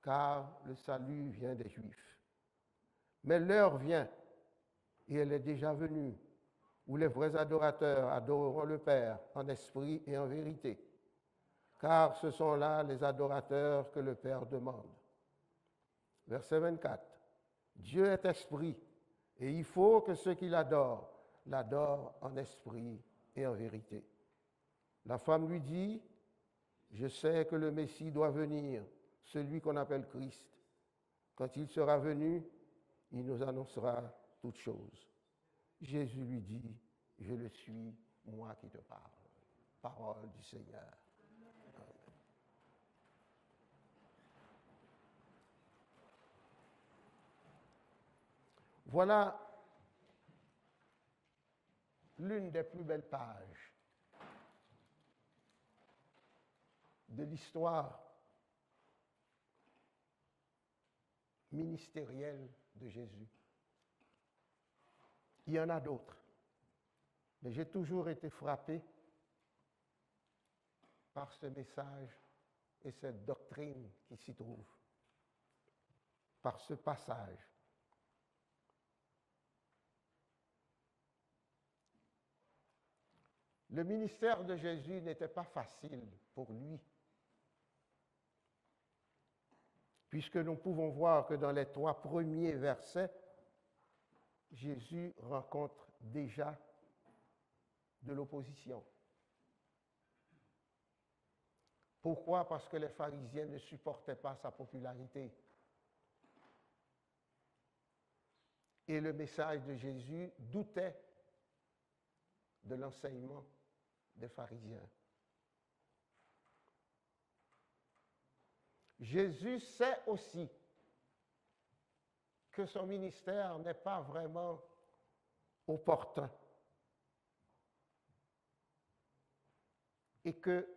car le salut vient des Juifs. Mais l'heure vient, et elle est déjà venue, où les vrais adorateurs adoreront le Père en esprit et en vérité, car ce sont là les adorateurs que le Père demande. Verset 24. Dieu est esprit, et il faut que ceux qui l'adorent en esprit et en vérité. La femme lui dit, je sais que le Messie doit venir, celui qu'on appelle Christ. Quand il sera venu, il nous annoncera toutes choses. Jésus lui dit, je le suis, moi qui te parle. Parole du Seigneur. Amen. Voilà l'une des plus belles pages de l'histoire ministérielle de Jésus. Il y en a d'autres, mais j'ai toujours été frappé par ce message et cette doctrine qui s'y trouve, par ce passage. Le ministère de Jésus n'était pas facile pour lui, puisque nous pouvons voir que dans les 3 premiers versets, Jésus rencontre déjà de l'opposition. Pourquoi? Parce que les pharisiens ne supportaient pas sa popularité. Et le message de Jésus doutait de l'enseignement des pharisiens. Jésus sait aussi que son ministère n'est pas vraiment opportun et que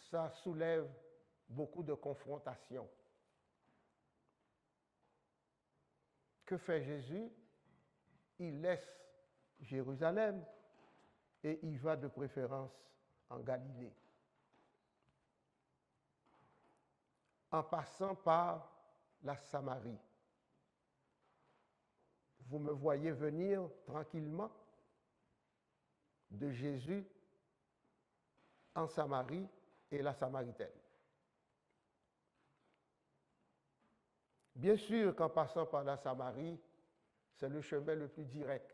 ça soulève beaucoup de confrontations. Que fait Jésus? Il laisse Jérusalem et il va de préférence en Galilée, en passant par la Samarie. Vous me voyez venir tranquillement de Jésus en Samarie et la Samaritaine. Bien sûr qu'en passant par la Samarie, c'est le chemin le plus direct.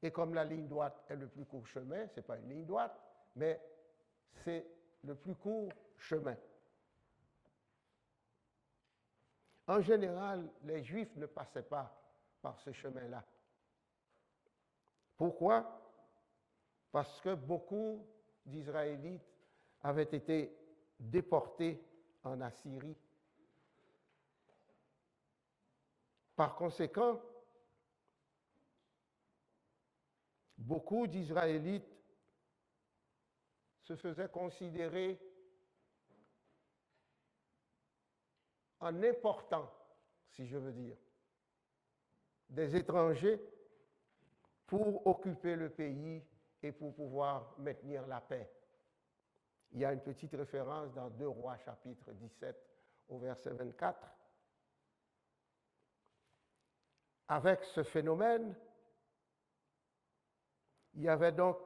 Et comme la ligne droite est le plus court chemin, ce n'est pas une ligne droite, mais c'est le plus court chemin. En général, les Juifs ne passaient pas par ce chemin-là. Pourquoi? Parce que beaucoup d'Israélites avaient été déportés en Assyrie. Par conséquent, beaucoup d'Israélites se faisaient considérer en important, si je veux dire, des étrangers pour occuper le pays et pour pouvoir maintenir la paix. Il y a une petite référence dans 2 Rois chapitre 17 au verset 24. Avec ce phénomène, il y avait donc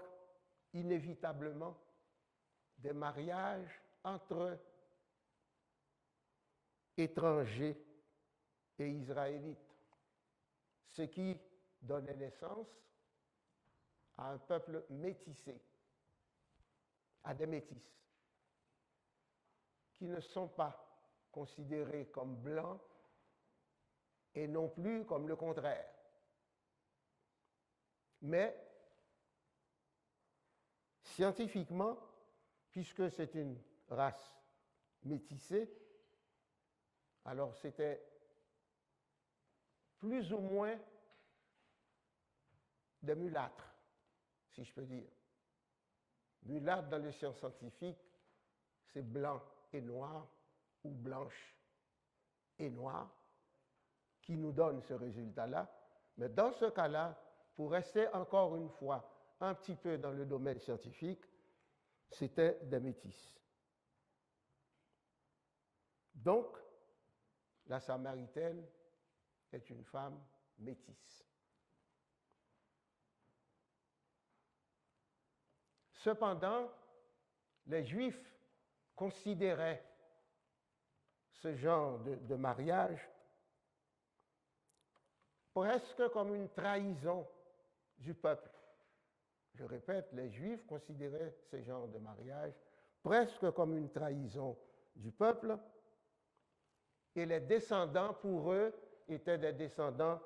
inévitablement des mariages entre étrangers et israélites, ce qui donnait naissance à un peuple métissé, à des métis, qui ne sont pas considérés comme blancs et non plus comme le contraire. Mais scientifiquement, puisque c'est une race métissée, alors c'était plus ou moins des mulâtres, si je peux dire. Mulâtre dans les sciences scientifiques, c'est blanc et noir ou blanche et noir qui nous donne ce résultat-là. Mais dans ce cas-là, pour rester encore une fois un petit peu dans le domaine scientifique, c'était des métis. Donc, la Samaritaine est une femme métisse. Cependant, les Juifs considéraient ce genre de mariage presque comme une trahison du peuple. Je répète, les Juifs considéraient ce genre de mariage presque comme une trahison du peuple, et les descendants, pour eux, étaient des descendants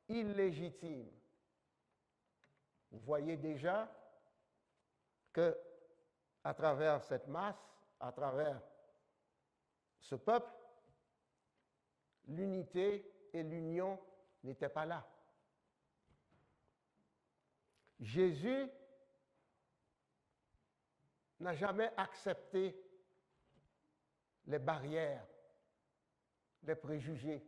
illégitimes. Vous voyez déjà que, à travers cette masse, à travers ce peuple, l'unité et l'union n'étaient pas là. Jésus n'a jamais accepté les barrières, les préjugés.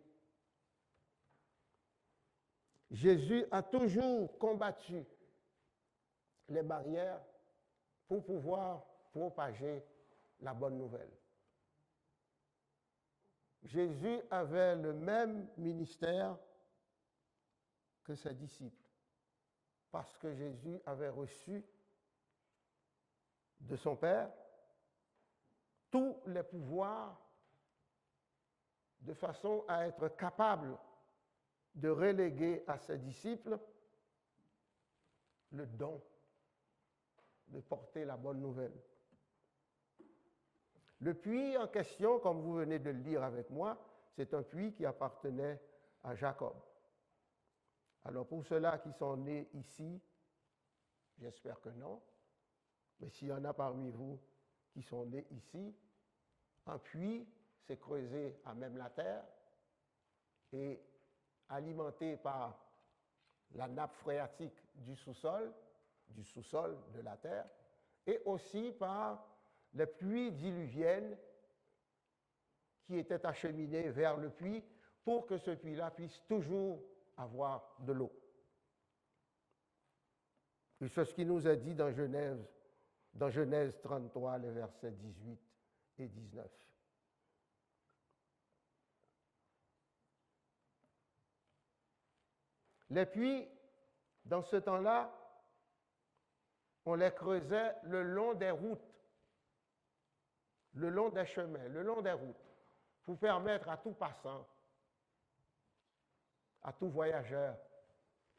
Jésus a toujours combattu les barrières pour pouvoir propager la bonne nouvelle. Jésus avait le même ministère que ses disciples, parce que Jésus avait reçu de son Père tous les pouvoirs de façon à être capable de reléguer à ses disciples le don de porter la bonne nouvelle. Le puits en question, comme vous venez de le lire avec moi, c'est un puits qui appartenait à Jacob. Alors pour ceux-là qui sont nés ici, j'espère que non, mais s'il y en a parmi vous qui sont nés ici, un puits s'est creusé à même la terre et alimenté par la nappe phréatique du sous-sol de la terre, et aussi par les pluies diluviennes qui étaient acheminées vers le puits pour que ce puits-là puisse toujours avoir de l'eau. Et c'est ce qui nous est dit dans Genèse 33, les versets 18 et 19. Les puits, dans ce temps-là, on les creusait le long des routes, le long des chemins, le long des routes, pour permettre à tout passant, à tout voyageur,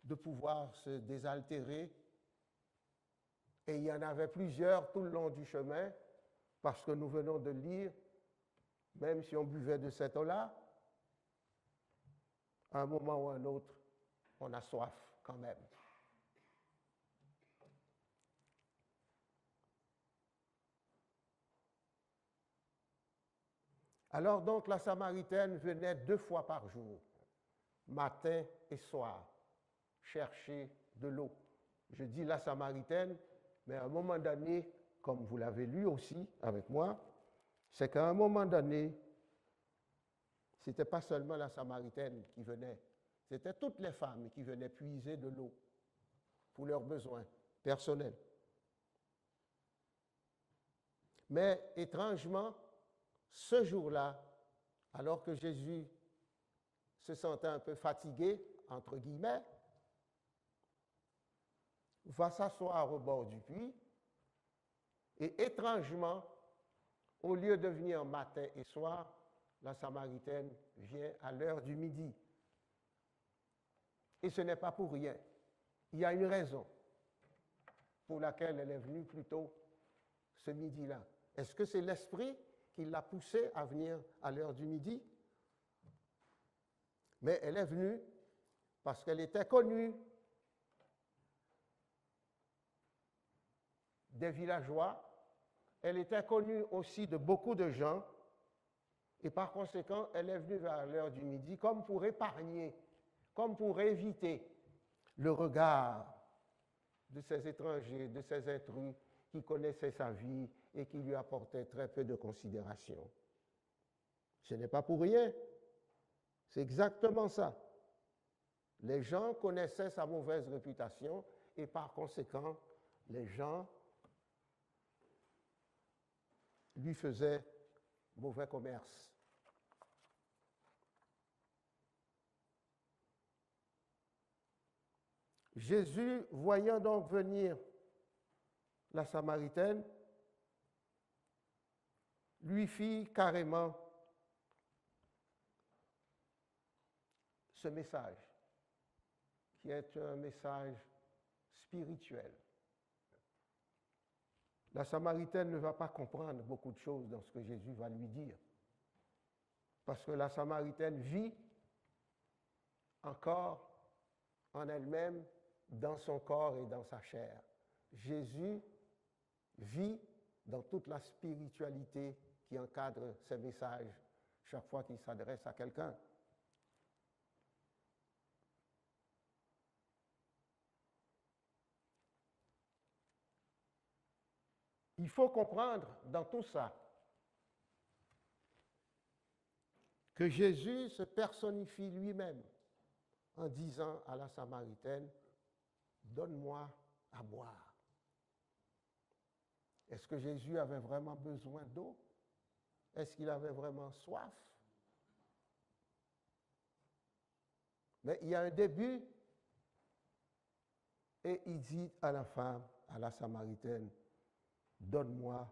de pouvoir se désaltérer. Et il y en avait plusieurs tout le long du chemin, parce que nous venons de lire, même si on buvait de cette eau-là, à un moment ou à un autre, on a soif quand même. Alors donc la Samaritaine venait 2 fois par jour, matin et soir, chercher de l'eau. Je dis la Samaritaine, mais à un moment donné, comme vous l'avez lu aussi avec moi, c'est qu'à un moment donné, ce n'était pas seulement la Samaritaine qui venait, c'était toutes les femmes qui venaient puiser de l'eau pour leurs besoins personnels. Mais étrangement, ce jour-là, alors que Jésus se sentait un peu fatigué, entre guillemets, va s'asseoir au bord du puits et étrangement, au lieu de venir matin et soir, la Samaritaine vient à l'heure du midi. Et ce n'est pas pour rien. Il y a une raison pour laquelle elle est venue plus tôt ce midi-là. Est-ce que c'est l'Esprit qui l'a poussée à venir à l'heure du midi? Mais elle est venue parce qu'elle était connue des villageois, elle était connue aussi de beaucoup de gens, et par conséquent, elle est venue vers l'heure du midi comme pour épargner, comme pour éviter le regard de ces étrangers, de ces intrus qui connaissaient sa vie et qui lui apportaient très peu de considération. Ce n'est pas pour rien, c'est exactement ça. Les gens connaissaient sa mauvaise réputation et par conséquent, les gens lui faisaient mauvais commerce. Jésus, voyant donc venir la Samaritaine, lui fit carrément ce message, qui est un message spirituel. La Samaritaine ne va pas comprendre beaucoup de choses dans ce que Jésus va lui dire, parce que la Samaritaine vit encore en elle-même, dans son corps et dans sa chair. Jésus vit dans toute la spiritualité qui encadre ses messages chaque fois qu'il s'adresse à quelqu'un. Il faut comprendre dans tout ça que Jésus se personnifie lui-même en disant à la Samaritaine, « Donne-moi à boire ». Est-ce que Jésus avait vraiment besoin d'eau? Est-ce qu'il avait vraiment soif? Mais il y a un début et il dit à la femme, à la Samaritaine, « Donne-moi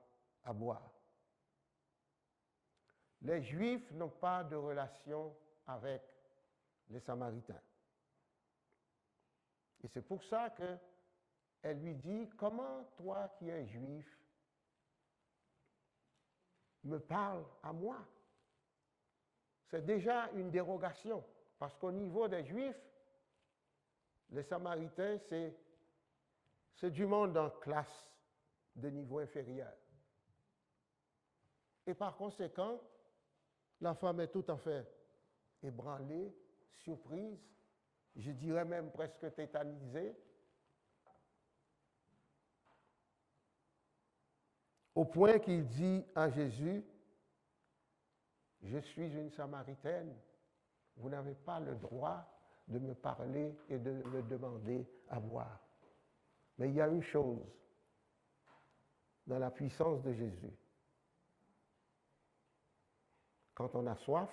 à boire ». Les Juifs n'ont pas de relation avec les Samaritains. Et c'est pour ça qu'elle lui dit, « Comment toi qui es Juif me parles à moi ?» C'est déjà une dérogation, parce qu'au niveau des Juifs, les Samaritains, c'est du monde en classe de niveau inférieur. Et par conséquent, la femme est tout à fait ébranlée, surprise, je dirais même presque tétanisée, au point qu'il dit à Jésus, « Je suis une Samaritaine, vous n'avez pas le droit de me parler et de me demander à boire. » Mais il y a une chose dans la puissance de Jésus. Quand on a soif,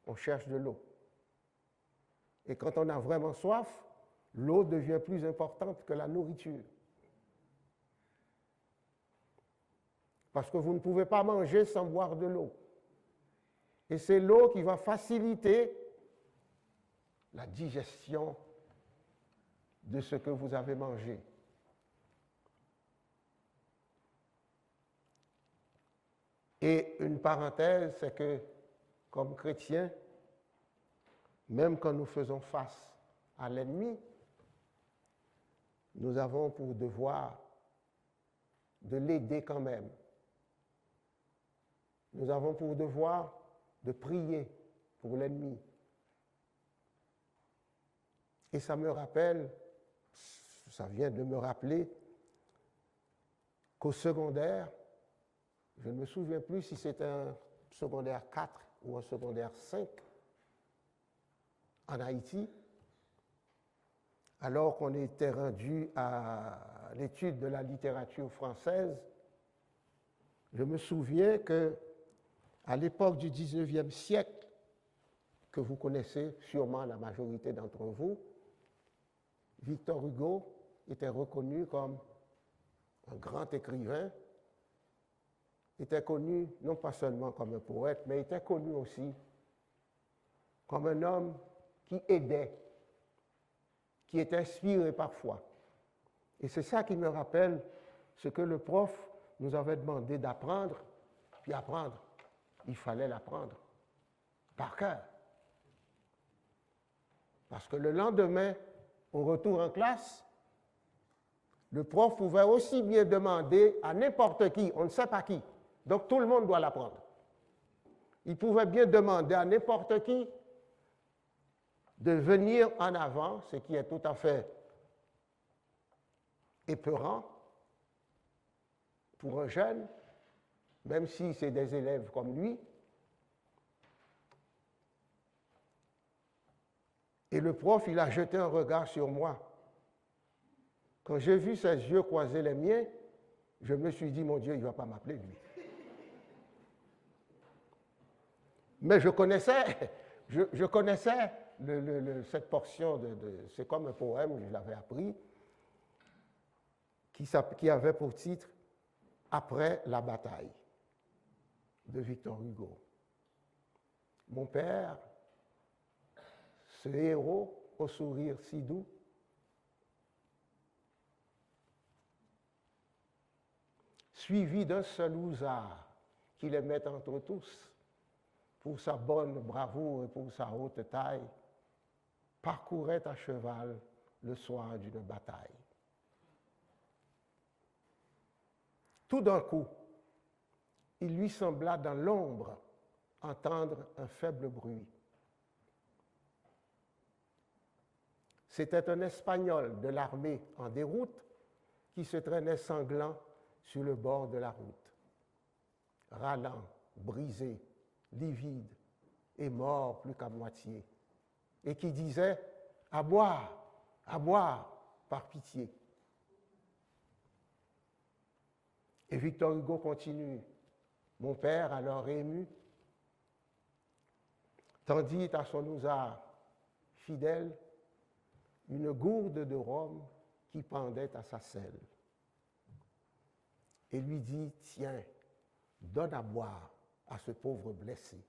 on cherche de l'eau. Et quand on a vraiment soif, l'eau devient plus importante que la nourriture. Parce que vous ne pouvez pas manger sans boire de l'eau. Et c'est l'eau qui va faciliter la digestion de ce que vous avez mangé. Et une parenthèse, c'est que, comme chrétiens, même quand nous faisons face à l'ennemi, nous avons pour devoir de l'aider quand même. Nous avons pour devoir de prier pour l'ennemi. Et ça me rappelle, ça vient de me rappeler qu'au secondaire, je ne me souviens plus si c'était un secondaire 4 ou un secondaire 5 en Haïti, alors qu'on était rendu à l'étude de la littérature française, je me souviens qu'à l'époque du 19e siècle, que vous connaissez sûrement la majorité d'entre vous, Victor Hugo était reconnu comme un grand écrivain, était connu non pas seulement comme un poète, mais était connu aussi comme un homme qui aidait, qui est inspiré parfois. Et c'est ça qui me rappelle ce que le prof nous avait demandé d'apprendre, puis apprendre. Il fallait l'apprendre par cœur. Parce que le lendemain, au retour en classe, le prof pouvait aussi bien demander à n'importe qui, on ne sait pas qui, donc tout le monde doit l'apprendre. Il pouvait bien demander à n'importe qui de venir en avant, ce qui est tout à fait épeurant pour un jeune, même si c'est des élèves comme lui. Et le prof, il a jeté un regard sur moi. Quand j'ai vu ses yeux croiser les miens, je me suis dit, mon Dieu, il ne va pas m'appeler lui. Mais je connaissais cette portion, c'est comme un poème, je l'avais appris, qui avait pour titre « Après la bataille » de Victor Hugo. Mon père, ce héros au sourire si doux, suivi d'un seul ousard qui les met entre tous, pour sa bonne bravoure et pour sa haute taille, parcourait à cheval le soir d'une bataille. Tout d'un coup, il lui sembla dans l'ombre entendre un faible bruit. C'était un Espagnol de l'armée en déroute qui se traînait sanglant sur le bord de la route, râlant, brisé, livide et mort plus qu'à moitié, et qui disait « à boire, par pitié ». Et Victor Hugo continue. Mon père, alors ému, tendit à son ousard fidèle une gourde de rhum qui pendait à sa selle et lui dit, tiens, donne à boire à ce pauvre blessé.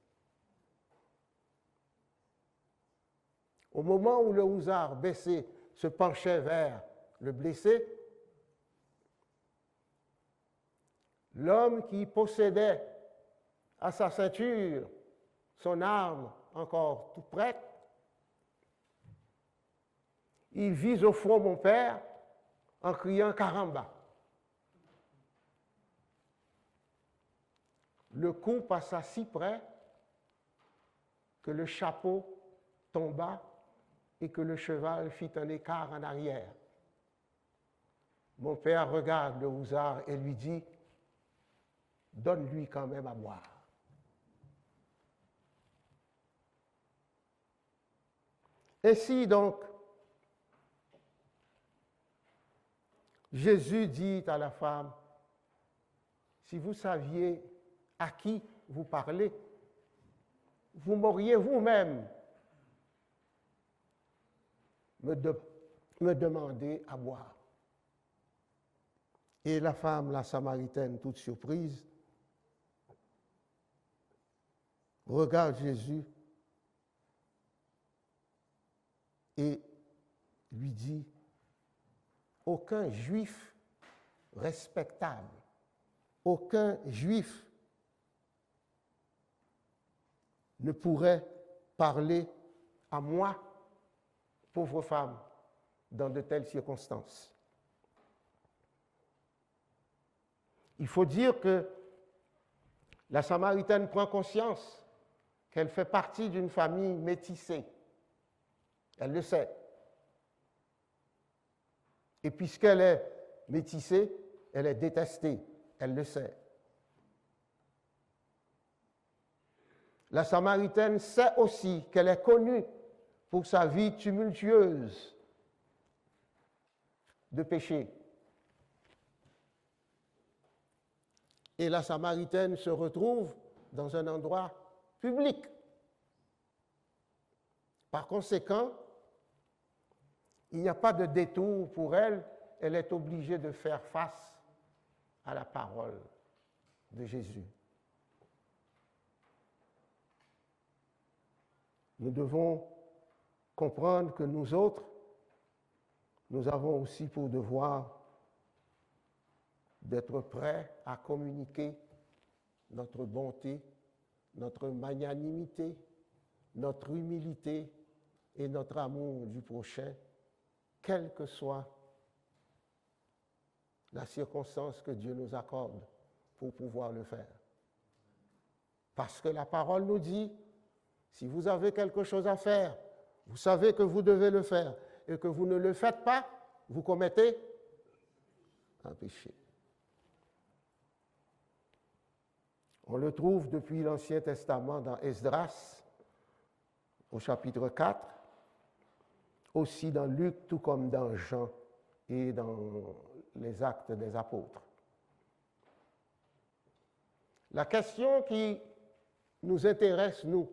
Au moment où le housard baissé se penchait vers le blessé, l'homme qui possédait à sa ceinture son arme encore toute prête, il vise au front mon père en criant « Caramba ». Le coup passa si près que le chapeau tomba et que le cheval fit un écart en arrière. Mon père regarde le housard et lui dit « Donne-lui quand même à boire ». Ainsi donc, Jésus dit à la femme, si vous saviez à qui vous parlez, vous m'auriez vous-même me demandé à boire. Et la femme, la Samaritaine, toute surprise, regarde Jésus et lui dit, aucun juif respectable, aucun juif ne pourrait parler à moi, pauvre femme, dans de telles circonstances. Il faut dire que la Samaritaine prend conscience qu'elle fait partie d'une famille métissée. Elle le sait. Et puisqu'elle est métissée, elle est détestée. Elle le sait. La Samaritaine sait aussi qu'elle est connue pour sa vie tumultueuse de péché. Et la Samaritaine se retrouve dans un endroit public. Par conséquent, il n'y a pas de détour pour elle, elle est obligée de faire face à la parole de Jésus. Nous devons comprendre que nous autres, nous avons aussi pour devoir d'être prêts à communiquer notre bonté, notre magnanimité, notre humilité et notre amour du prochain, quelle que soit la circonstance que Dieu nous accorde pour pouvoir le faire. Parce que la parole nous dit, si vous avez quelque chose à faire, vous savez que vous devez le faire et que vous ne le faites pas, vous commettez un péché. On le trouve depuis l'Ancien Testament dans Esdras, au chapitre 4, aussi dans Luc, tout comme dans Jean et dans les Actes des Apôtres. La question qui nous intéresse, nous,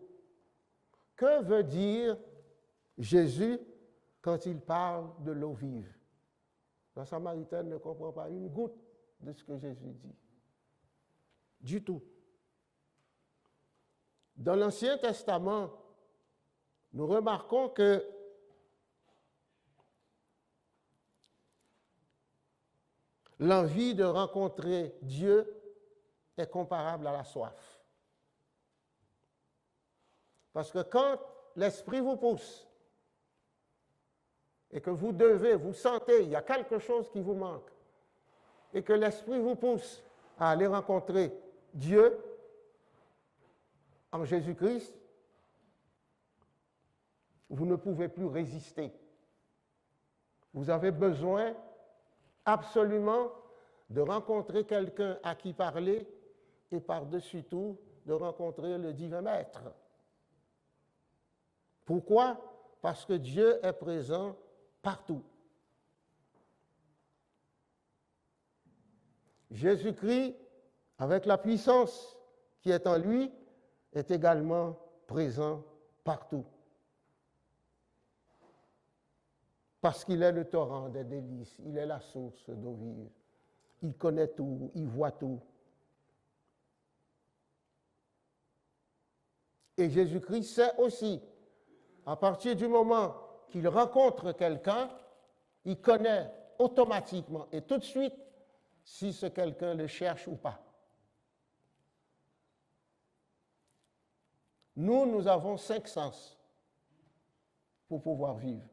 que veut dire Jésus quand il parle de l'eau vive? La Samaritaine ne comprend pas une goutte de ce que Jésus dit. Du tout. Dans l'Ancien Testament, nous remarquons que l'envie de rencontrer Dieu est comparable à la soif. Parce que quand l'esprit vous pousse et que vous sentez, il y a quelque chose qui vous manque, et que l'esprit vous pousse à aller rencontrer Dieu en Jésus-Christ, vous ne pouvez plus résister. Vous avez besoin absolument de rencontrer quelqu'un à qui parler et par-dessus tout, de rencontrer le divin Maître. Pourquoi? Parce que Dieu est présent partout. Jésus-Christ, avec la puissance qui est en lui, est également présent partout. Parce qu'il est le torrent des délices, il est la source d'eau vive. Il connaît tout, il voit tout. Et Jésus-Christ sait aussi, à partir du moment qu'il rencontre quelqu'un, il connaît automatiquement et tout de suite si ce quelqu'un le cherche ou pas. Nous avons 5 sens pour pouvoir vivre.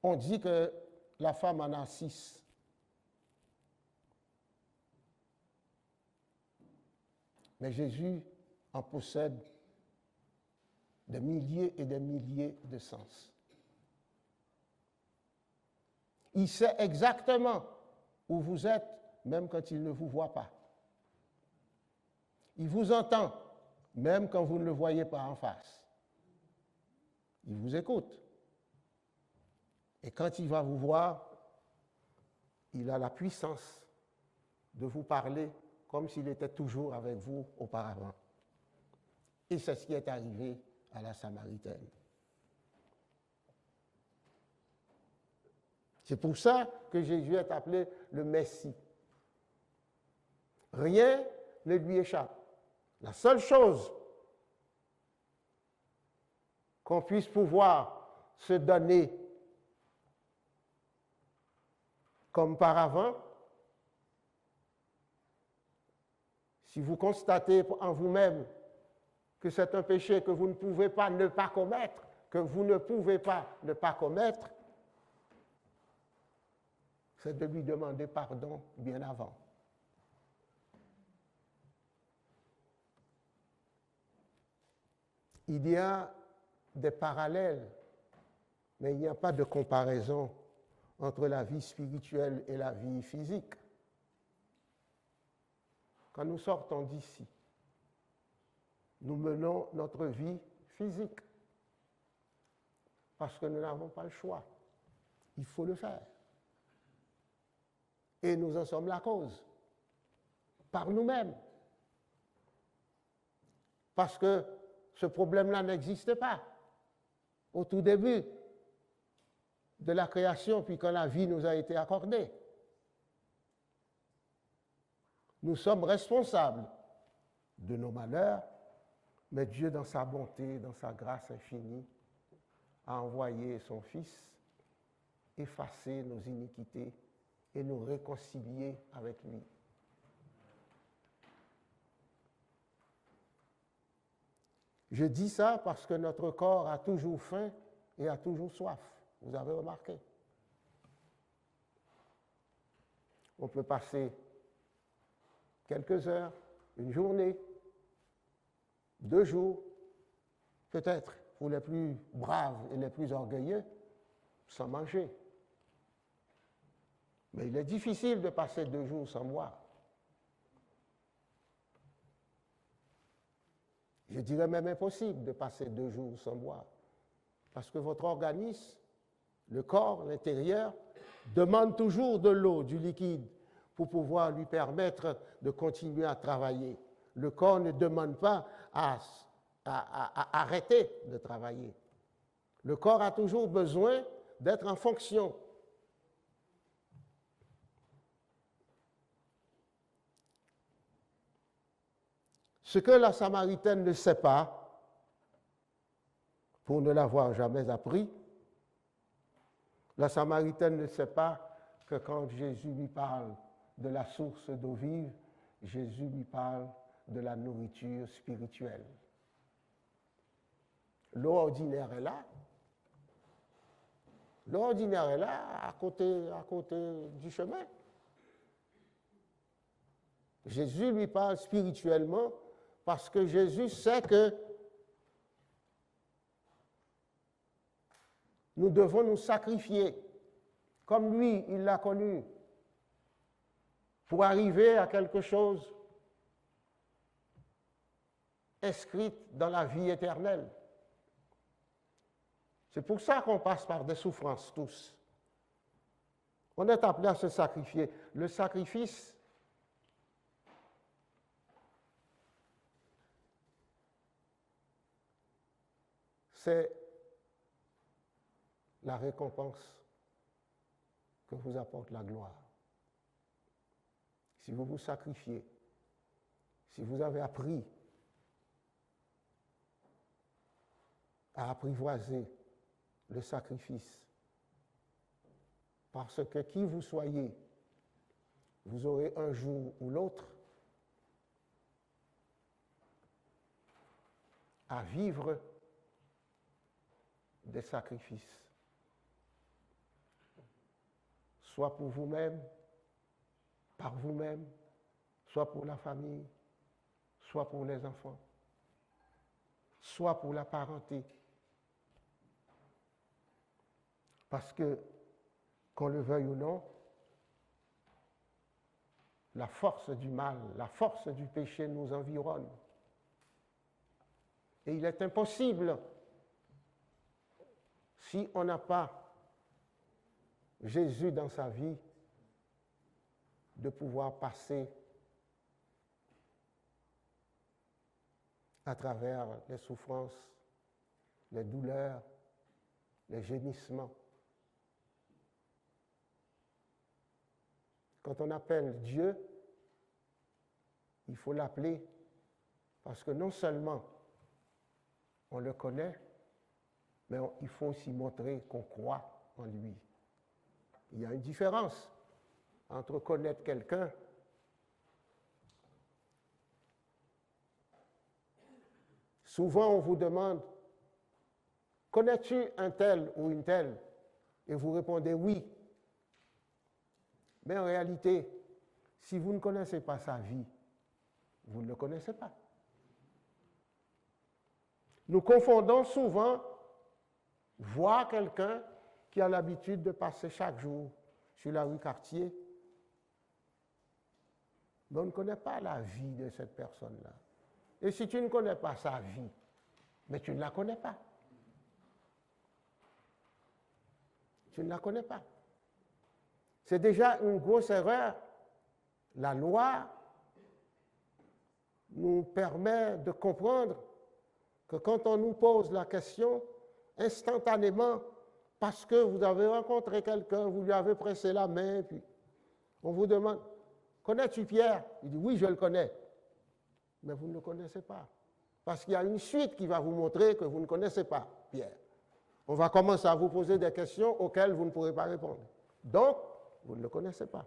On dit que la femme en a 6. Mais Jésus en possède des milliers et des milliers de sens. Il sait exactement où vous êtes, même quand il ne vous voit pas. Il vous entend, même quand vous ne le voyez pas en face. Il vous écoute. Et quand il va vous voir, il a la puissance de vous parler comme s'il était toujours avec vous auparavant. Et c'est ce qui est arrivé à la Samaritaine. C'est pour ça que Jésus est appelé le Messie. Rien ne lui échappe. La seule chose qu'on puisse pouvoir se donner comme paravent, si vous constatez en vous-même que c'est un péché que vous ne pouvez pas ne pas commettre, c'est de lui demander pardon bien avant. Il y a des parallèles, mais il n'y a pas de comparaison entre la vie spirituelle et la vie physique. Quand nous sortons d'ici, nous menons notre vie physique parce que nous n'avons pas le choix. Il faut le faire. Et nous en sommes la cause, par nous-mêmes. Parce que ce problème-là n'existait pas au tout début de la création, puis quand la vie nous a été accordée. Nous sommes responsables de nos malheurs, mais Dieu, dans sa bonté, dans sa grâce infinie, a envoyé son Fils effacer nos iniquités et nous réconcilier avec lui. Je dis ça parce que notre corps a toujours faim et a toujours soif. Vous avez remarqué? On peut passer quelques heures, une journée, 2 jours, peut-être pour les plus braves et les plus orgueilleux, sans manger. Mais il est difficile de passer 2 jours sans boire. Je dirais même impossible de passer 2 jours sans boire. Parce que votre organisme, le corps, l'intérieur, demande toujours de l'eau, du liquide, pour pouvoir lui permettre de continuer à travailler. Le corps ne demande pas à arrêter de travailler. Le corps a toujours besoin d'être en fonction. Ce que la Samaritaine ne sait pas, pour ne l'avoir jamais appris, la Samaritaine ne sait pas que quand Jésus lui parle de la source d'eau vive, Jésus lui parle de la nourriture spirituelle. L'eau ordinaire est là. L'eau ordinaire est là, à côté du chemin. Jésus lui parle spirituellement parce que Jésus sait que nous devons nous sacrifier, comme lui, il l'a connu. pour arriver à quelque chose inscrit dans la vie éternelle. C'est pour ça qu'on passe par des souffrances tous. On est appelé à se sacrifier. Le sacrifice, c'est la récompense que vous apporte la gloire. Si vous vous sacrifiez, si vous avez appris à apprivoiser le sacrifice, parce que qui vous soyez, vous aurez un jour ou l'autre à vivre des sacrifices, soit pour vous-même, par vous-même, soit pour la famille, soit pour les enfants, soit pour la parenté. Parce que, qu'on le veuille ou non, la force du mal, la force du péché nous environne. Et il est impossible, si on n'a pas Jésus dans sa vie, de pouvoir passer à travers les souffrances, les douleurs, les gémissements. Quand on appelle Dieu, il faut l'appeler parce que non seulement on le connaît, mais il faut aussi montrer qu'on croit en lui. Il y a une différence entre connaître quelqu'un souvent on vous demande « Connais-tu un tel ou une telle ?» et vous répondez « Oui ». Mais en réalité, si vous ne connaissez pas sa vie, vous ne le connaissez pas. Nous confondons souvent voir quelqu'un qui a l'habitude de passer chaque jour sur la rue Cartier, mais on ne connaît pas la vie de cette personne-là. Et si tu ne connais pas sa vie, mais tu ne la connais pas. Tu ne la connais pas. C'est déjà une grosse erreur. La loi nous permet de comprendre que quand on nous pose la question, instantanément, parce que vous avez rencontré quelqu'un, vous lui avez pressé la main, puis on vous demande « Connais-tu Pierre ?» Il dit « Oui, je le connais. » Mais vous ne le connaissez pas. Parce qu'il y a une suite qui va vous montrer que vous ne connaissez pas Pierre. On va commencer à vous poser des questions auxquelles vous ne pourrez pas répondre. Donc, vous ne le connaissez pas.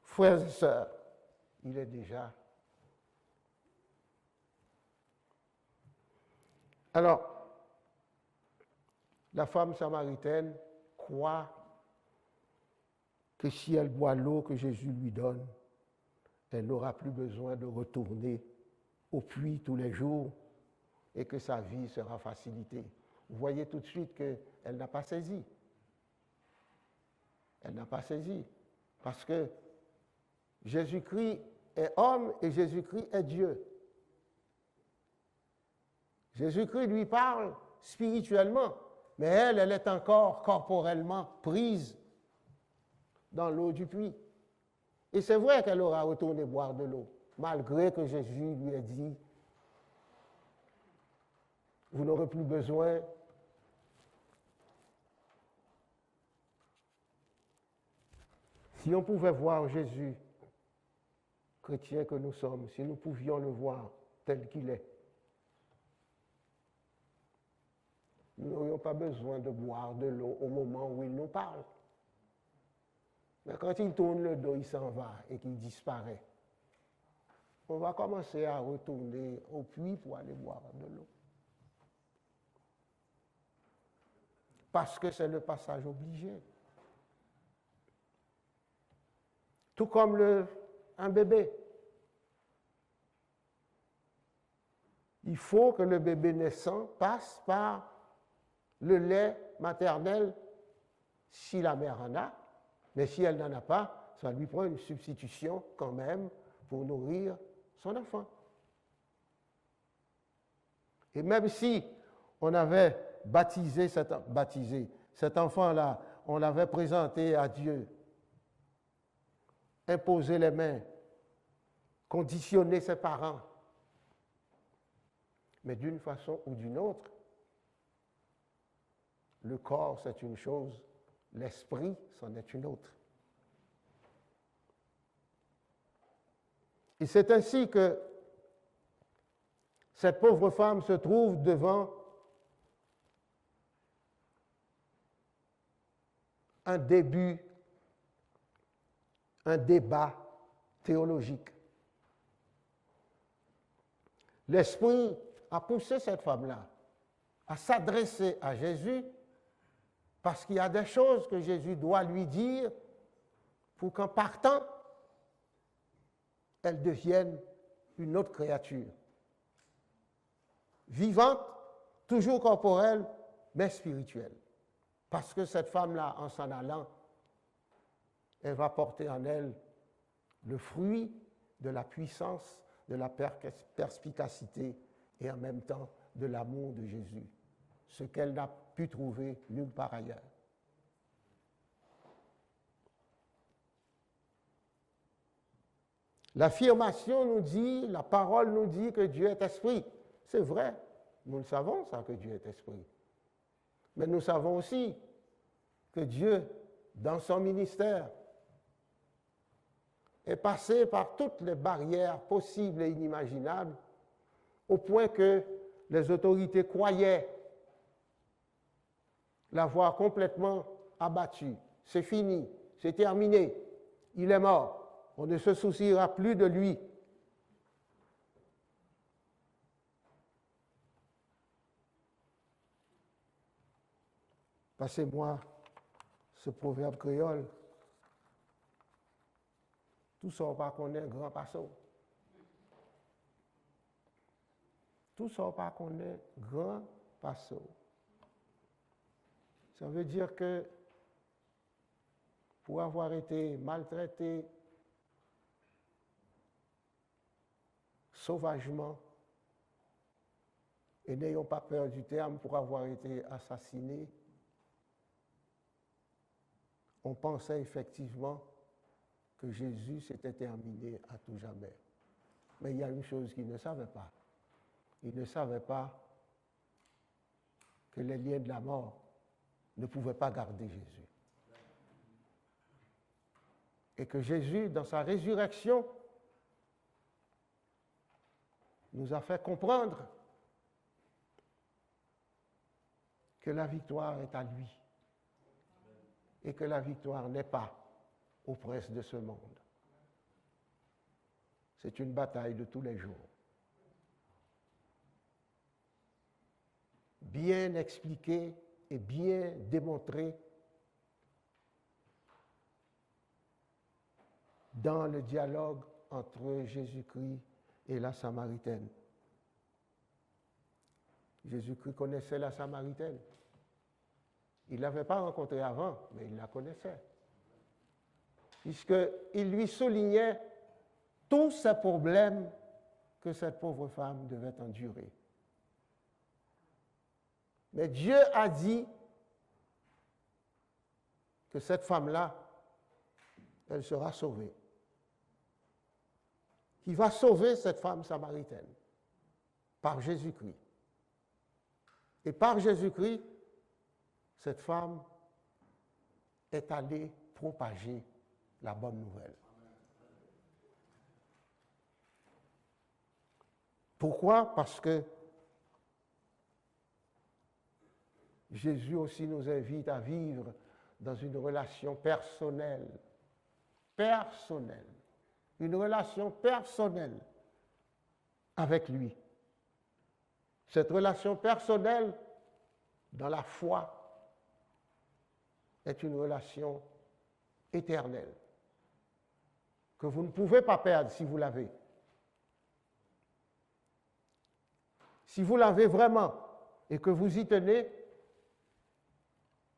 Frères et sœurs, il est déjà. Alors, la femme samaritaine croit que si elle boit l'eau que Jésus lui donne, elle n'aura plus besoin de retourner au puits tous les jours et que sa vie sera facilitée. Vous voyez tout de suite qu'elle n'a pas saisi. Elle n'a pas saisi. Parce que Jésus-Christ est homme et Jésus-Christ est Dieu. Jésus-Christ lui parle spirituellement, mais elle est encore corporellement prise dans l'eau du puits. Et c'est vrai qu'elle aura retourné boire de l'eau, malgré que Jésus lui ait dit « Vous n'aurez plus besoin ». Si on pouvait voir Jésus, chrétien que nous sommes, si nous pouvions le voir tel qu'il est, nous n'aurions pas besoin de boire de l'eau au moment où il nous parle. Mais quand il tourne le dos, il s'en va et qu'il disparaît, on va commencer à retourner au puits pour aller boire de l'eau. Parce que c'est le passage obligé. Tout comme un bébé. Il faut que le bébé naissant passe par le lait maternel, si la mère en a, Mais si elle n'en a pas, ça lui prend une substitution quand même pour nourrir son enfant. Et même si on avait baptisé cet enfant-là, on l'avait présenté à Dieu, imposé les mains, conditionné ses parents, mais d'une façon ou d'une autre, le corps c'est une chose, l'esprit c'en est une autre. Et c'est ainsi que cette pauvre femme se trouve devant un débat théologique. L'Esprit a poussé cette femme-là à s'adresser à Jésus parce qu'il y a des choses que Jésus doit lui dire pour qu'en partant, elle devienne une autre créature. Vivante, toujours corporelle, mais spirituelle. Parce que cette femme-là, en s'en allant, elle va porter en elle le fruit de la puissance, de la perspicacité et en même temps de l'amour de Jésus, ce qu'elle n'a pu trouver nulle part ailleurs. L'affirmation nous dit, la parole nous dit que Dieu est esprit. C'est vrai, nous le savons ça, que Dieu est esprit. Mais nous savons aussi que Dieu, dans son ministère, est passé par toutes les barrières possibles et inimaginables, au point que les autorités croyaient l'avoir complètement abattu. C'est fini, c'est terminé, il est mort, on ne se souciera plus de lui. Passez-moi ce proverbe créole. Tout ça, pas qu'on est grand passeau. Tout ça, pas qu'on est grand passeau. Ça veut dire que pour avoir été maltraité sauvagement, et n'ayons pas peur du terme, pour avoir été assassiné, on pensait effectivement que Jésus s'était terminé à tout jamais. Mais il y a une chose qu'il ne savait pas. Il ne savait pas que les liens de la mort ne pouvaient pas garder Jésus. Et que Jésus, dans sa résurrection, nous a fait comprendre que la victoire est à lui et que la victoire n'est pas au prince de ce monde. C'est une bataille de tous les jours. Bien expliquée et bien démontrée dans le dialogue entre Jésus-Christ et la Samaritaine. Jésus-Christ connaissait la Samaritaine. Il ne l'avait pas rencontrée avant, mais il la connaissait. Puisqu'il lui soulignait tous ces problèmes que cette pauvre femme devait endurer. Mais Dieu a dit que cette femme-là, elle sera sauvée. Qu'il va sauver cette femme samaritaine par Jésus-Christ. Et par Jésus-Christ, cette femme est allée propager la bonne nouvelle. Pourquoi? Parce que Jésus aussi nous invite à vivre dans une relation personnelle. Personnelle. Une relation personnelle avec lui. Cette relation personnelle, dans la foi, est une relation éternelle, que vous ne pouvez pas perdre si vous l'avez. Si vous l'avez vraiment et que vous y tenez,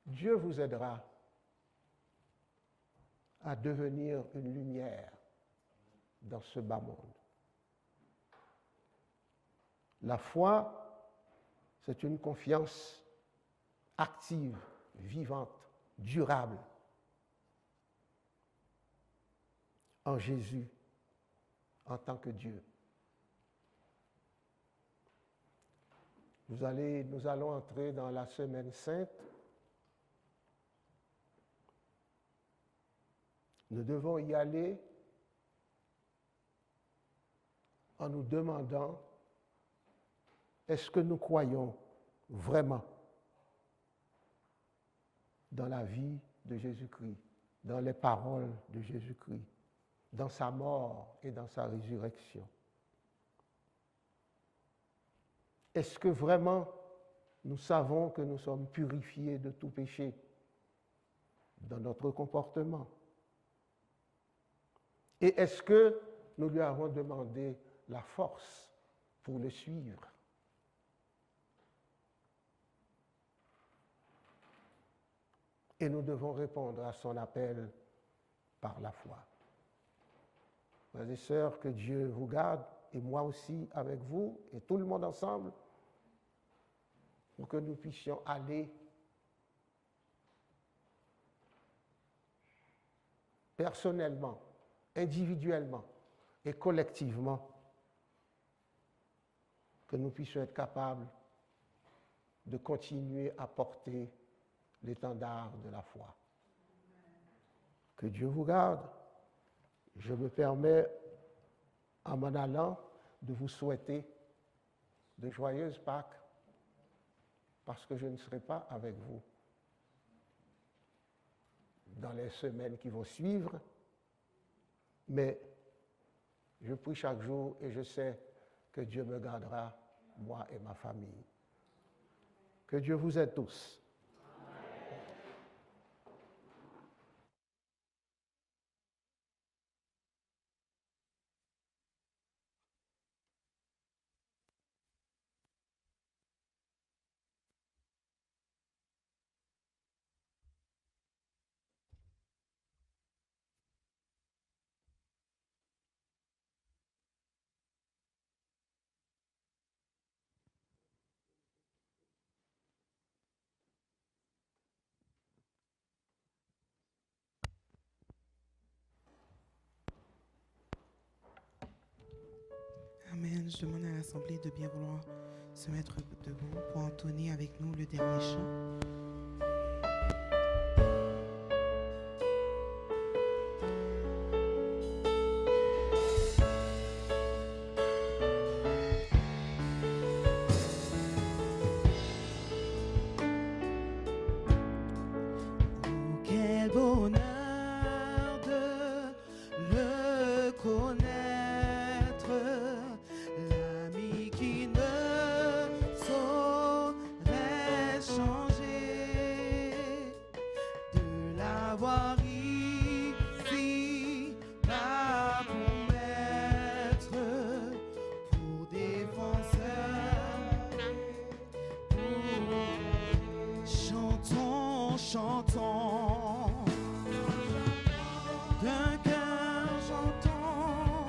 Dieu vous aidera à devenir une lumière dans ce bas monde. La foi, c'est une confiance active, vivante, durable en Jésus en tant que Dieu. Nous allons entrer dans la semaine sainte. Nous devons y aller en nous demandant, est-ce que nous croyons vraiment dans la vie de Jésus-Christ, dans les paroles de Jésus-Christ, dans sa mort et dans sa résurrection? Est-ce que vraiment nous savons que nous sommes purifiés de tout péché dans notre comportement? Et est-ce que nous lui avons demandé la force pour le suivre? Et nous devons répondre à son appel par la foi. Frères et sœurs, que Dieu vous garde, et moi aussi avec vous, et tout le monde ensemble, pour que nous puissions aller personnellement, individuellement et collectivement, que nous puissions être capables de continuer à porter l'étendard de la foi. Que Dieu vous garde. Je me permets, en m'en allant, de vous souhaiter de joyeuses Pâques, parce que je ne serai pas avec vous dans les semaines qui vont suivre, mais je prie chaque jour et je sais que Dieu me gardera, moi et ma famille. Que Dieu vous aide tous. Amen. Je demande à l'Assemblée de bien vouloir se mettre debout pour entonner avec nous le dernier chant. Quel bonheur de le connaître, l'ami qui ne saurait changer, de l'avoir ici là pour maître, pour défenseur, chantons, chantons. D'un cœur j'entends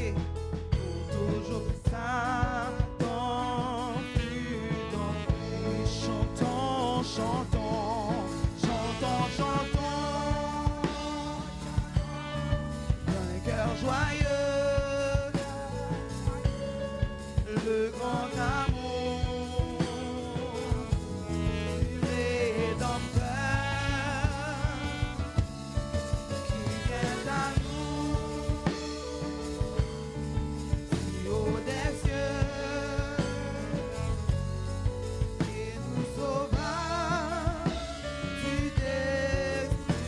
et pour toujours. Satan fut dans et chantons, chantons, chantons, chantons d'un cœur joyeux le grand amour rédempteur qui vient à nous si haut des cieux et nous sauva du destin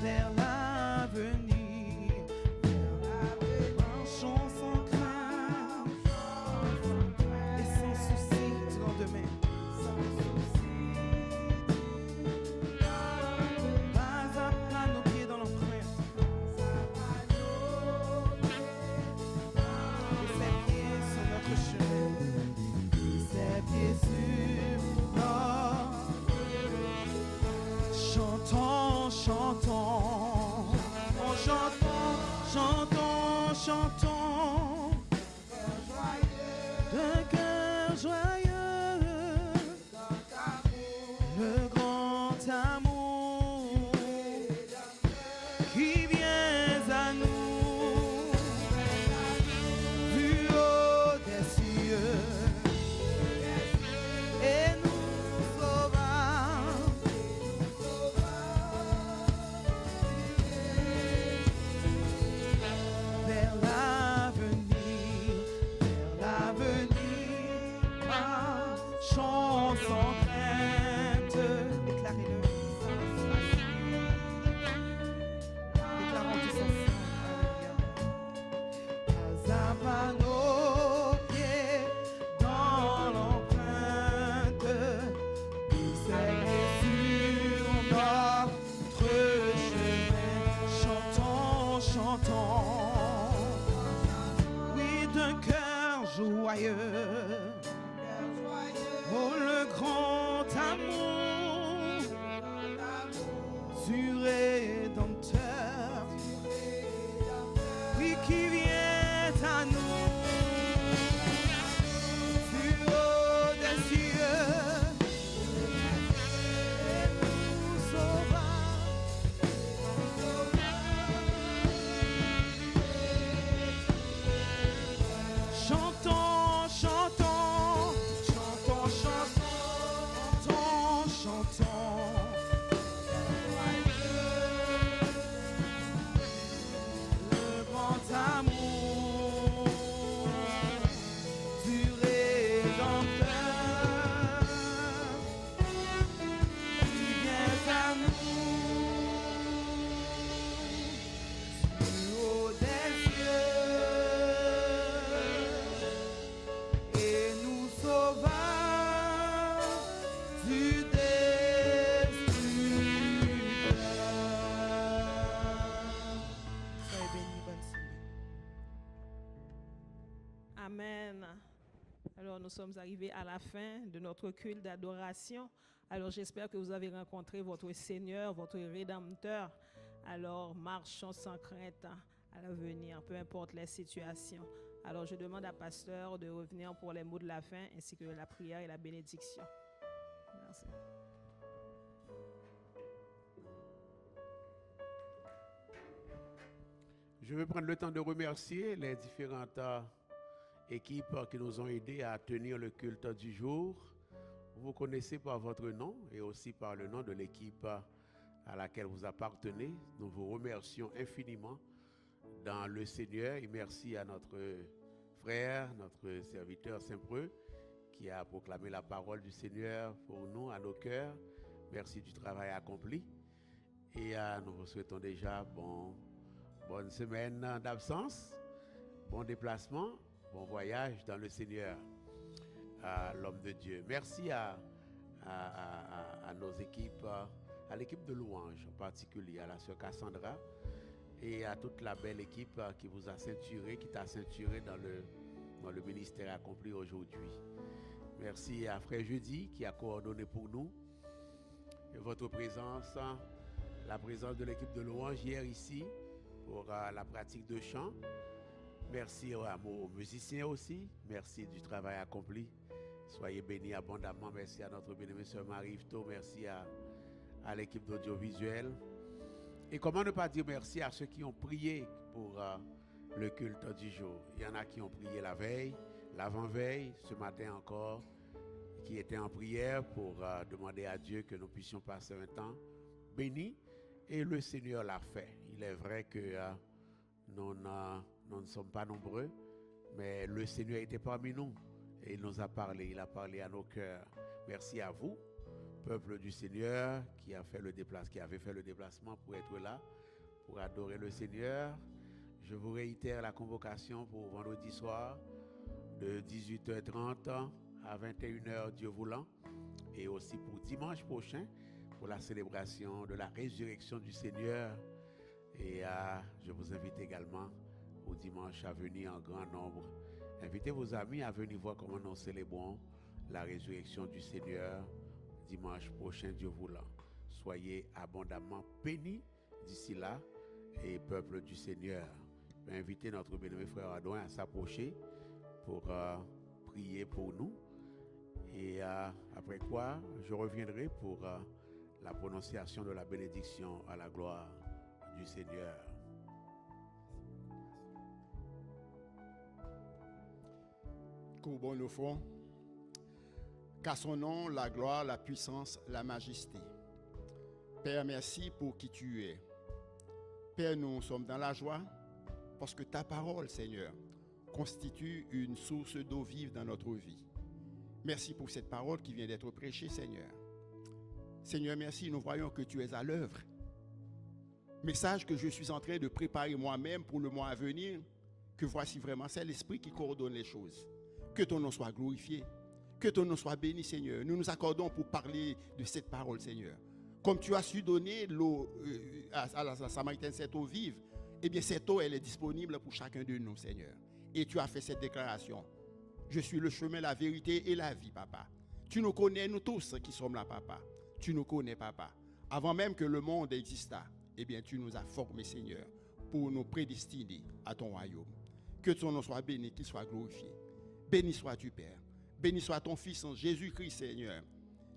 vers l'avenir, marchons sans crainte et sans souci du lendemain. Pas à pas nos pieds dans l'empreinte et ses pieds sur notre chemin, ses pieds sur notre chantons, chantons, en chantons, chantons, chantons d'un cœur joyeux le grand amour qui vient à nous du haut des cieux et nous sauva vers l'avenir, marchons sans crainte. Déclarez-le. Déclarons tous ensemble. Pas à pas nos pieds dans l'empreinte de ses pieds sur notre chemin. Chantons, chantons, oui, d'un cœur joyeux. Oh, le grand amour du Rédempteur, oui, qui vient à nous du haut des cieux et nous sauva. Chantons, chantons, chantons, chantons, chantons. Le grand amour du Rédempteur qui vient à nous du haut des cieux et nous sauva du destructeur. Soyez bénis, bonne semaine. Amen. Alors, nous sommes arrivés à la fin de notre culte d'adoration. Alors, j'espère que vous avez rencontré votre Seigneur, votre Rédempteur. Alors, marchons sans crainte à l'avenir, peu importe les situations. Alors, je demande à Pasteur de revenir pour les mots de la fin, ainsi que la prière et la bénédiction. Merci. Je veux prendre le temps de remercier les différentes équipes qui nous ont aidés à tenir le culte du jour. Vous connaissez par votre nom et aussi par le nom de l'équipe à laquelle vous appartenez. Nous vous remercions infiniment dans le Seigneur et merci à notre frère, notre serviteur Saint-Preux qui a proclamé la parole du Seigneur pour nous, à nos cœurs. Merci du travail accompli et nous vous souhaitons déjà bonne semaine d'absence, bon déplacement, bon voyage dans le Seigneur, à l'homme de Dieu. Merci à nos équipes, à l'équipe de louange en particulier, à la sœur Cassandra et à toute la belle équipe qui vous a ceinturé, qui t'a ceinturé dans le ministère accompli aujourd'hui. Merci à Frère Jeudi qui a coordonné pour nous et votre présence, la présence de l'équipe de louange hier ici, pour la pratique de chant. Merci aux musiciens aussi. Merci du travail accompli. Soyez bénis abondamment. Merci à notre bien-aimée sœur Marie-Yvetot. Merci à l'équipe d'audiovisuel. Et comment ne pas dire merci à ceux qui ont prié pour le culte du jour. Il y en a qui ont prié la veille, l'avant-veille, ce matin encore, qui étaient en prière pour demander à Dieu que nous puissions passer un temps béni. Et le Seigneur l'a fait. Il est vrai que nous ne sommes pas nombreux, mais le Seigneur était parmi nous et il nous a parlé. Il a parlé à nos cœurs. Merci à vous, peuple du Seigneur, qui avait fait le déplacement pour être là, pour adorer le Seigneur. Je vous réitère la convocation pour vendredi soir de 18h30 à 21h, Dieu voulant, et aussi pour dimanche prochain, pour la célébration de la résurrection du Seigneur. Et je vous invite également au dimanche à venir en grand nombre. Invitez vos amis à venir voir comment nous célébrons la résurrection du Seigneur dimanche prochain, Dieu voulant. Soyez abondamment bénis d'ici là, et peuple du Seigneur. Je vais inviter notre bien-aimé frère Adouin à s'approcher pour prier pour nous. Et après quoi, je reviendrai pour la prononciation de la bénédiction à la gloire du Seigneur. Courbons nos fronts, qu'à son nom la gloire, la puissance, la majesté. Père, merci pour qui tu es. Père, nous sommes dans la joie parce que ta parole, Seigneur, constitue une source d'eau vive dans notre vie. Merci pour cette parole qui vient d'être prêchée, Seigneur. Seigneur, merci, nous voyons que tu es à l'œuvre. Message que je suis en train de préparer moi-même pour le mois à venir, que voici vraiment, c'est l'Esprit qui coordonne les choses. Que ton nom soit glorifié, que ton nom soit béni, Seigneur. Nous nous accordons pour parler de cette parole, Seigneur. Comme tu as su donner l'eau à la Samaritaine, cette eau vive, eh bien cette eau, elle est disponible pour chacun de nous, Seigneur. Et tu as fait cette déclaration. Je suis le chemin, la vérité et la vie, Papa. Tu nous connais, nous tous qui sommes là, Papa. Tu nous connais, Papa. Avant même que le monde existât, eh bien tu nous as formés, Seigneur, pour nous prédestiner à ton royaume. Que ton nom soit béni, qu'il soit glorifié. Béni sois-tu, Père. Béni soit ton Fils en Jésus-Christ, Seigneur.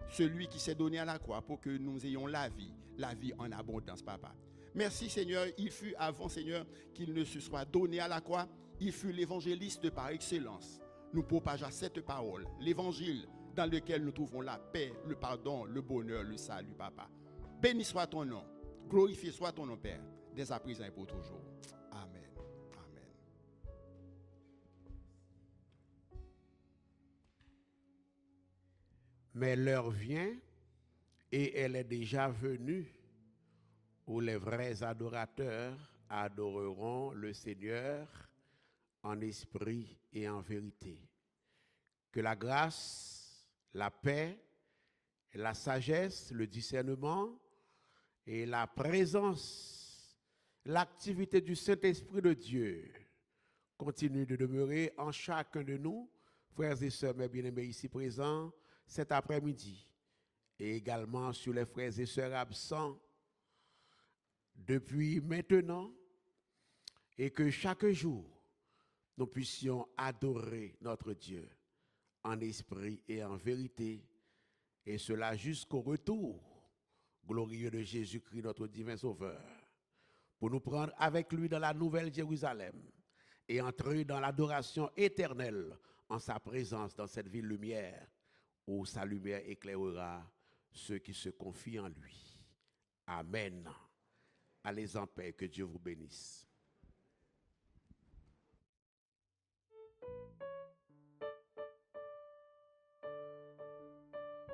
Celui qui s'est donné à la croix pour que nous ayons la vie en abondance, Papa. Merci, Seigneur. Il fut avant, Seigneur, qu'il ne se soit donné à la croix. Il fut l'évangéliste par excellence. Nous propageons cette parole, l'évangile dans lequel nous trouvons la paix, le pardon, le bonheur, le salut, Papa. Béni soit ton nom. Glorifié soit ton nom, Père, dès à présent et pour toujours. Amen. Amen. Mais l'heure vient, et elle est déjà venue, où les vrais adorateurs adoreront le Seigneur en esprit et en vérité. Que la grâce, la paix, la sagesse, le discernement et la présence, l'activité du Saint-Esprit de Dieu continuent de demeurer en chacun de nous, frères et sœurs, mes bien-aimés ici présents, cet après-midi, et également sur les frères et sœurs absents depuis maintenant, et que chaque jour, nous puissions adorer notre Dieu en esprit et en vérité, et cela jusqu'au retour glorieux de Jésus-Christ, notre divin Sauveur, pour nous prendre avec lui dans la nouvelle Jérusalem et entrer dans l'adoration éternelle en sa présence dans cette ville lumière, où sa lumière éclairera ceux qui se confient en lui. Amen. Allez en paix, que Dieu vous bénisse.